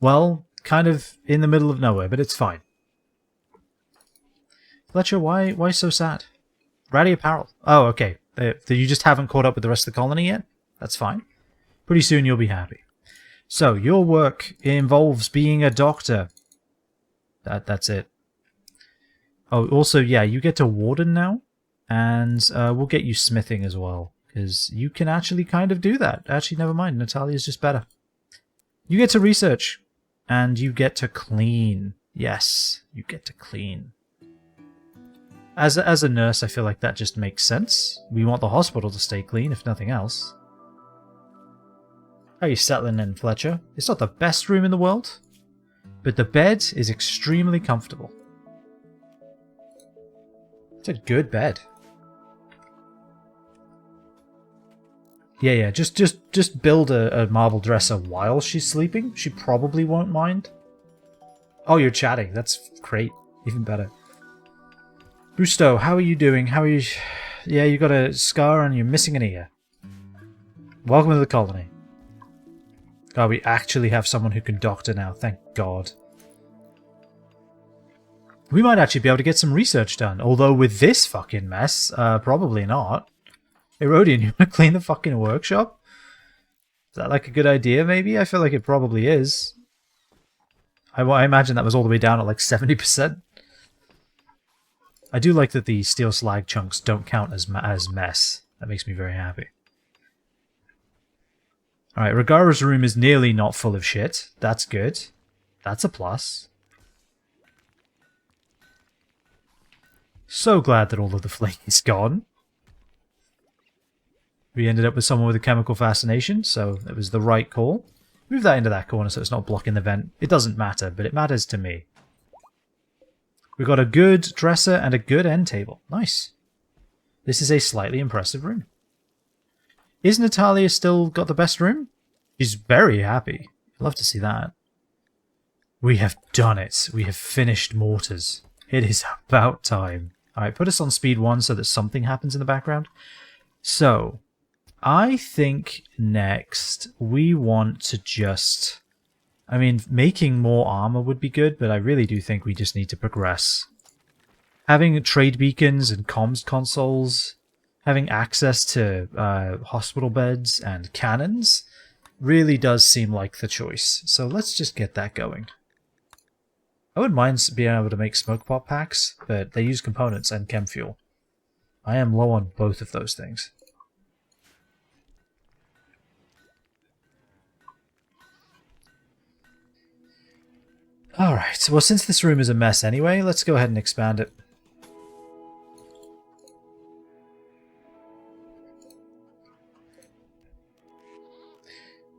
well, kind of in the middle of nowhere, but it's fine. Fletcher, why so sad? Ratty apparel. Oh, okay. You just haven't caught up with the rest of the colony yet? That's fine. Pretty soon you'll be happy. So, your work involves being a doctor. That's it. Oh, also, yeah, you get to warden now. And we'll get you smithing as well. Because you can actually kind of do that. Actually, never mind. Natalia's just better. You get to research. And you get to clean. Yes, you get to clean. As a nurse, I feel like that just makes sense. We want the hospital to stay clean, if nothing else. How are you settling in, Fletcher? It's not the best room in the world, but the bed is extremely comfortable. It's a good bed. Yeah, just build a marble dresser while she's sleeping. She probably won't mind. Oh, you're chatting. That's great. Even better. Busto, how are you doing? How are you? Yeah, you got a scar and you're missing an ear. Welcome to the colony. God, we actually have someone who can doctor now. Thank God. We might actually be able to get some research done. Although with this fucking mess, probably not. Erodian, you want to clean the fucking workshop? Is that like a good idea, maybe? I feel like it probably is. I imagine that was all the way down at like 70%. I do like that the steel slag chunks don't count as mess. That makes me very happy. Alright, Ragara's room is nearly not full of shit. That's good. That's a plus. So glad that all of the flame is gone. We ended up with someone with a chemical fascination, so it was the right call. Move that into that corner so it's not blocking the vent. It doesn't matter, but it matters to me. We've got a good dresser and a good end table. Nice. This is a slightly impressive room. Is Natalia still got the best room? She's very happy. I'd love to see that. We have done it. We have finished mortars. It is about time. Alright, put us on speed 1 so that something happens in the background. So, I think next we want to just... I mean, making more armor would be good, but I really do think we just need to progress. Having trade beacons and comms consoles, having access to hospital beds and cannons really does seem like the choice. So let's just get that going. I wouldn't mind being able to make smoke pop packs, but they use components and chem fuel. I am low on both of those things. Alright, well since this room is a mess anyway, let's go ahead and expand it.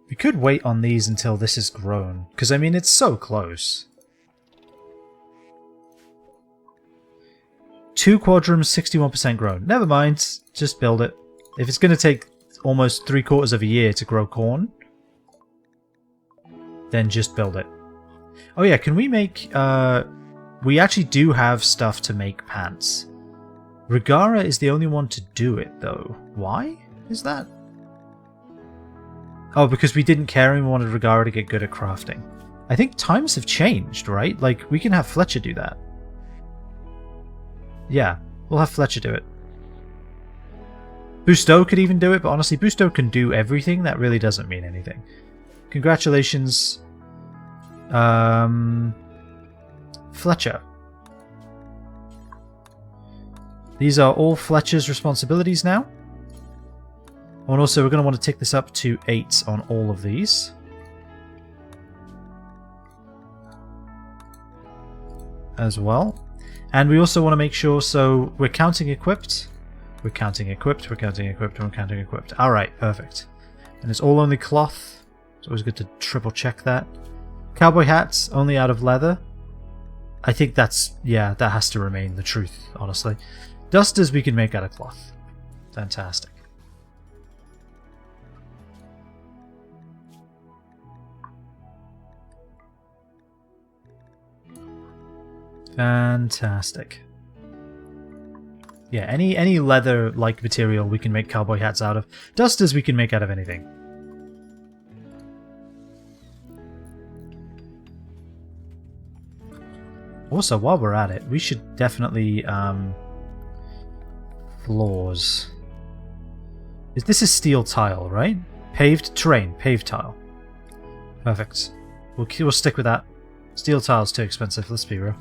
We could wait on these until this is grown, because I mean it's so close. 2 quadrums, 61% grown. Never mind, just build it. If it's going to take almost 3/4 of a year to grow corn, then just build it. Oh yeah, can we make... we actually do have stuff to make pants. Rigara is the only one to do it, though. Why is that? Oh, because we didn't care and we wanted Rigara to get good at crafting. I think times have changed, right? Like, we can have Fletcher do that. Yeah, we'll have Fletcher do it. Busto could even do it, but honestly, Busto can do everything. That really doesn't mean anything. Congratulations... Fletcher. These are all Fletcher's responsibilities now. And also we're going to want to tick this up to 8 on all of these. As well. And we also want to make sure, so we're counting equipped. We're counting equipped, we're counting equipped, and we're counting equipped. Alright, perfect. And it's all only cloth. It's always good to triple check that. Cowboy hats, only out of leather. I think that's, yeah, that has to remain the truth, honestly. Dusters we can make out of cloth. Fantastic. Fantastic. Yeah, any leather-like material we can make cowboy hats out of. Dusters we can make out of anything. Also, while we're at it, we should definitely, floors. This is steel tile, right? Paved terrain, paved tile. Perfect. We'll stick with that. Steel tile's too expensive, let's be real.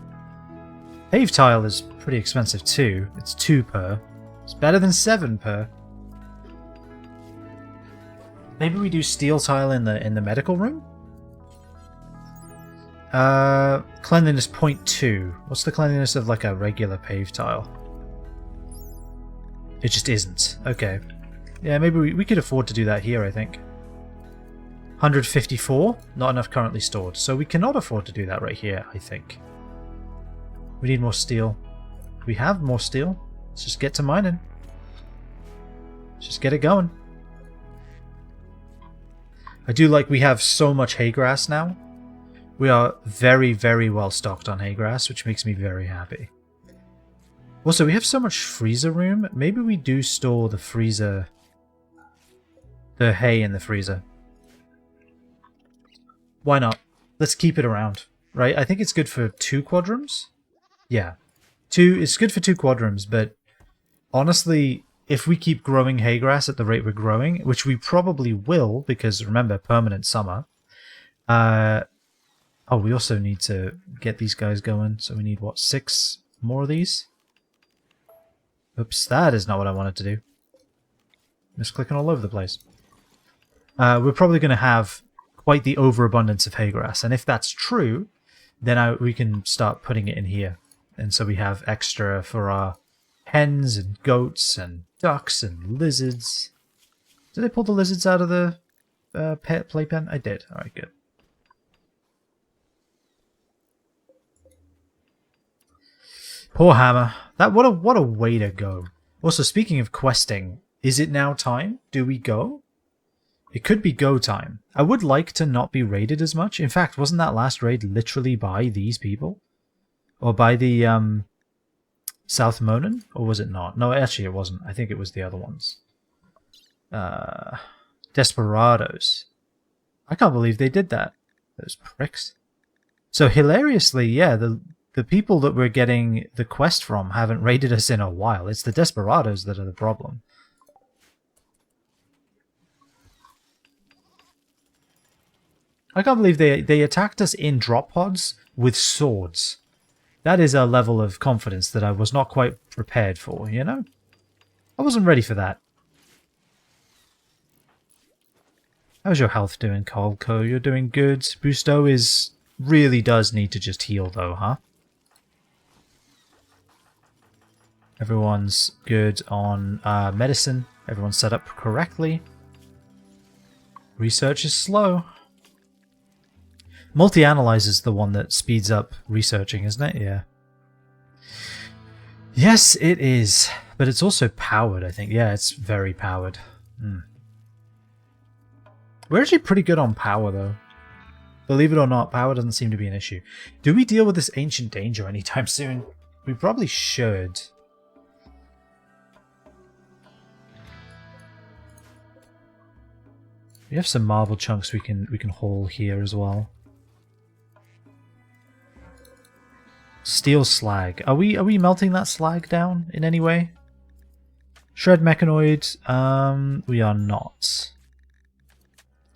Paved tile is pretty expensive too. It's 2 per. It's better than 7 per. Maybe we do steel tile in the medical room? Cleanliness 0.2. What's the cleanliness of like a regular paved tile? It just isn't. Okay. Yeah, maybe we could afford to do that here, I think. 154? Not enough currently stored. So we cannot afford to do that right here, I think. We need more steel. We have more steel. Let's just get to mining. Let's just get it going. I do like we have so much hay grass now. We are very, very well stocked on hay grass, which makes me very happy. Also, we have so much freezer room. Maybe we do store the freezer... the hay in the freezer. Why not? Let's keep it around, right? I think it's good for 2 quadrums. Yeah. It's good for 2 quadrums, but honestly, if we keep growing hay grass at the rate we're growing, which we probably will, because remember, permanent summer. Oh, we also need to get these guys going, so we need, what, 6 more of these? Oops, that is not what I wanted to do. Misclicking all over the place. We're probably going to have quite the overabundance of hay grass, and if that's true, then we can start putting it in here. And so we have extra for our hens and goats and ducks and lizards. Did I pull the lizards out of the pet playpen? I did. Alright, good. Poor Hammer. What a way to go. Also, speaking of questing, is it now time? Do we go? It could be go time. I would like to not be raided as much. In fact, wasn't that last raid literally by these people? Or by the South Monan? Or was it not? No, actually it wasn't. I think it was the other ones. Desperados. I can't believe they did that. Those pricks. So hilariously, yeah, the people that we're getting the quest from haven't raided us in a while. It's the Desperados that are the problem. I can't believe they attacked us in drop pods with swords. That is a level of confidence that I was not quite prepared for, you know? I wasn't ready for that. How's your health doing, Colco? You're doing good. Busto really does need to just heal though, huh? Everyone's good on medicine. Everyone's set up correctly. Research is slow. Multi-analyzer's the one that speeds up researching, isn't it? Yeah. Yes, it is. But it's also powered, I think. Yeah, it's very powered. We're actually pretty good on power, though. Believe it or not, power doesn't seem to be an issue. Do we deal with this ancient danger anytime soon? We probably should. We have some marble chunks we can haul here as well. Steel slag. Are we melting that slag down in any way? Shred mechanoid. We are not.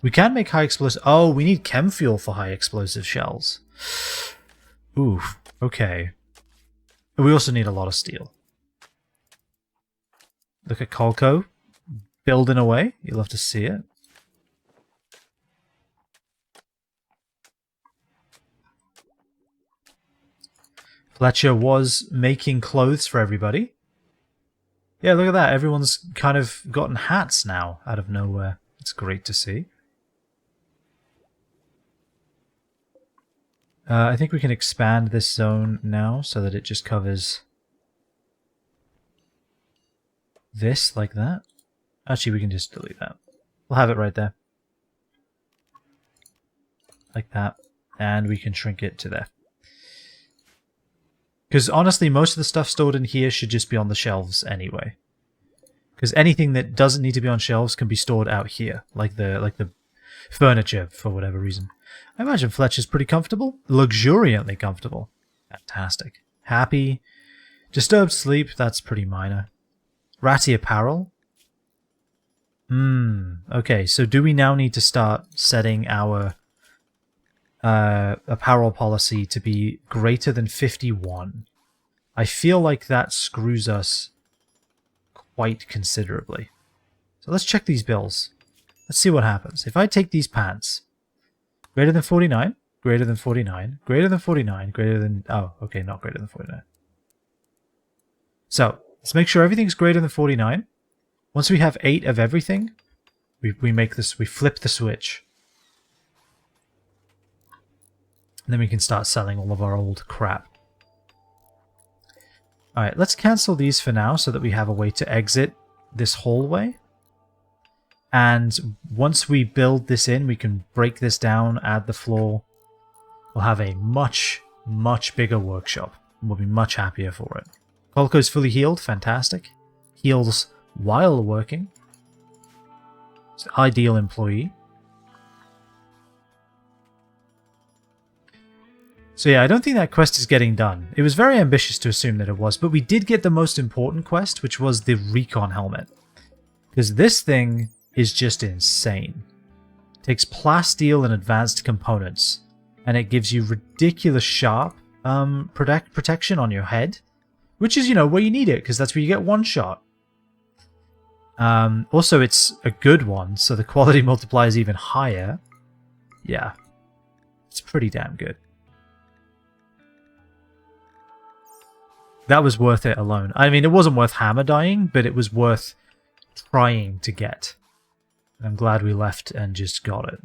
We can make high explosive. Oh, we need chem fuel for high explosive shells. Ooh. Okay. We also need a lot of steel. Look at Colco building away. You'll have to see it. Fletcher was making clothes for everybody. Yeah, look at that. Everyone's kind of gotten hats now out of nowhere. It's great to see. I think we can expand this zone now so that it just covers this like that. Actually, we can just delete that. We'll have it right there. Like that. And we can shrink it to there. Because honestly, most of the stuff stored in here should just be on the shelves anyway. Because anything that doesn't need to be on shelves can be stored out here, like the furniture for whatever reason. I imagine Fletcher's pretty comfortable, luxuriantly comfortable. Fantastic. Happy. Disturbed sleep, that's pretty minor. Ratty apparel. Okay, so do we now need to start setting our apparel policy to be greater than 51? I feel like that screws us quite considerably. So let's check these bills. Let's see what happens. If I take these pants, greater than 49, greater than 49, greater than 49, greater than... Oh, okay, not greater than 49. So, let's make sure everything's greater than 49. Once we have 8 of everything, we make this, we flip the switch. And then we can start selling all of our old crap. Alright, let's cancel these for now so that we have a way to exit this hallway. And once we build this in, we can break this down, add the floor. We'll have a much, much bigger workshop. We'll be much happier for it. Colco's fully healed, fantastic. Heals while working. It's an ideal employee. So yeah, I don't think that quest is getting done. It was very ambitious to assume that it was, but we did get the most important quest, which was the recon helmet. Because this thing is just insane. It takes plasteel and advanced components, and it gives you ridiculous sharp protection on your head, which is, you know, where you need it, because that's where you get one shot. Also, it's a good one, so the quality multiplier is even higher. Yeah, it's pretty damn good. That was worth it alone. I mean, it wasn't worth hammer dying, but it was worth trying to get. And I'm glad we left and just got it.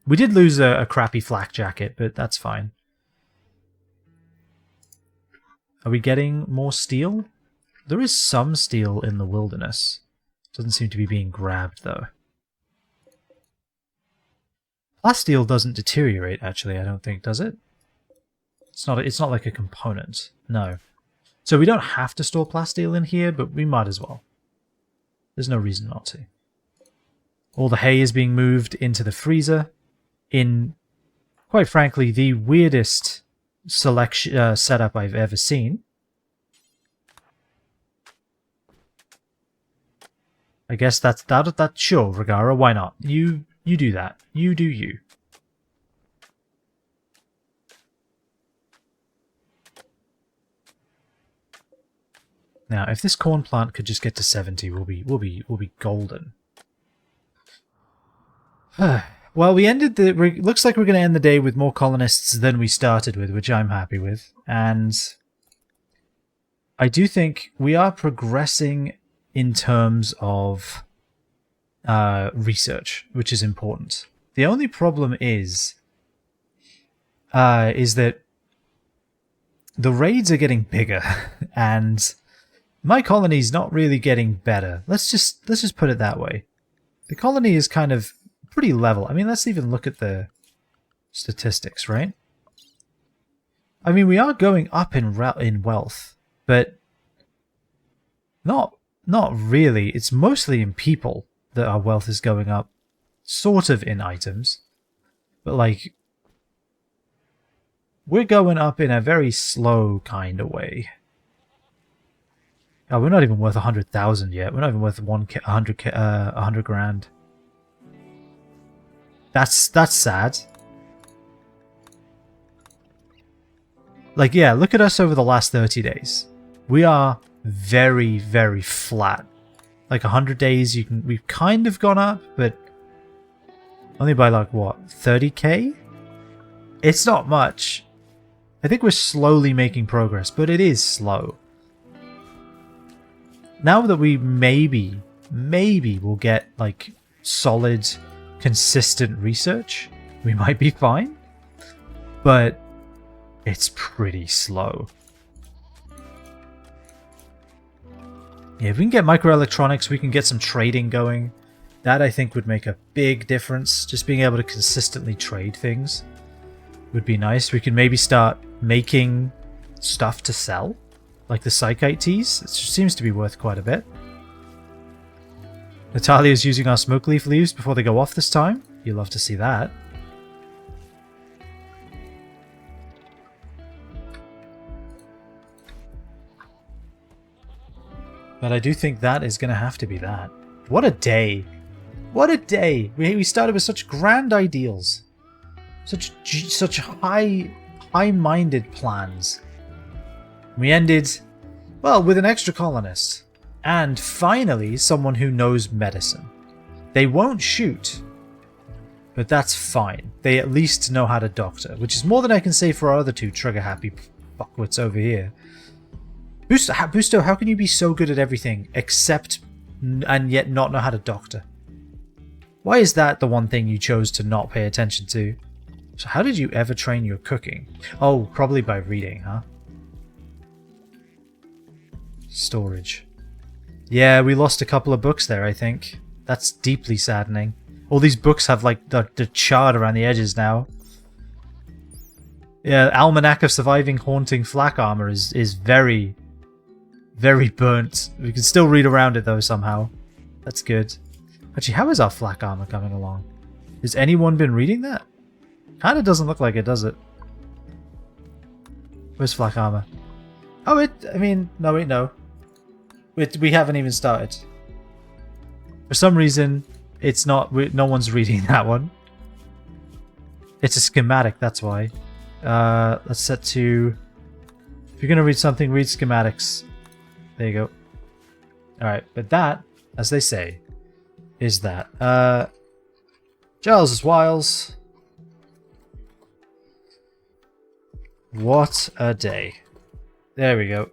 We did lose a crappy flak jacket, but that's fine. Are we getting more steel? There is some steel in the wilderness. Doesn't seem to be being grabbed, though. Plasteel doesn't deteriorate, actually, I don't think, does it? It's not like a component. No. So we don't have to store plasteel in here, but we might as well. There's no reason not to. All the hay is being moved into the freezer in, quite frankly, the weirdest setup I've ever seen. I guess that's sure, Regara, why not? You do that. You do you. Now, if this corn plant could just get to 70, we'll be golden. Well, we ended the... Looks like we're going to end the day with more colonists than we started with, which I'm happy with. And I do think we are progressing in terms of research, which is important. The only problem is that the raids are getting bigger, and my colony's not really getting better. Let's just put it that way. The colony is kind of pretty level. I mean, let's even look at the statistics, right? I mean, we are going up in wealth, but not really. It's mostly in people that our wealth is going up, sort of in items, but like we're going up in a very slow kind of way. Oh, we're not even worth 100,000 yet. We're not even worth 100 grand. That's sad. Like, yeah, look at us over the last 30 days. We are very, very flat. Like 100 days, we've kind of gone up, but only by like what, 30k? It's not much. I think we're slowly making progress, but it is slow. Now that we maybe will get like solid, consistent research, we might be fine. But it's pretty slow. Yeah, if we can get microelectronics, we can get some trading going. That I think would make a big difference. Just being able to consistently trade things would be nice. We can maybe start making stuff to sell. Like the Psychite teas, it seems to be worth quite a bit. Natalia's using our smoke leaf leaves before they go off this time. You'll love to see that. But I do think that is going to have to be that. What a day! What a day! We started with such grand ideals, such high-minded plans. We ended, well, with an extra colonist. And finally, someone who knows medicine. They won't shoot, But that's fine. They at least know how to doctor, which is more than I can say for our other two trigger-happy fuckwits over here. Busto, how can you be so good at everything except and yet not know how to doctor? Why is that the one thing you chose to not pay attention to? So how did you ever train your cooking? Oh, probably by reading, huh? Storage. Yeah, we lost a couple of books there, I think. That's deeply saddening. All these books have like the charred around the edges now. Yeah, Almanac of Surviving Haunting Flak Armor is very, very burnt. We can still read around it though somehow. That's good. Actually, how is our flak armor coming along? Has anyone been reading that? Kinda doesn't look like it, does it? Where's flak armor? Oh, no wait, no. We haven't even started. For some reason, it's not, no one's reading that one. It's a schematic, that's why. Let's set to, if you're gonna read something, read schematics. There you go. Alright, but that, as they say, is that. Giles' Wiles. What a day. There we go.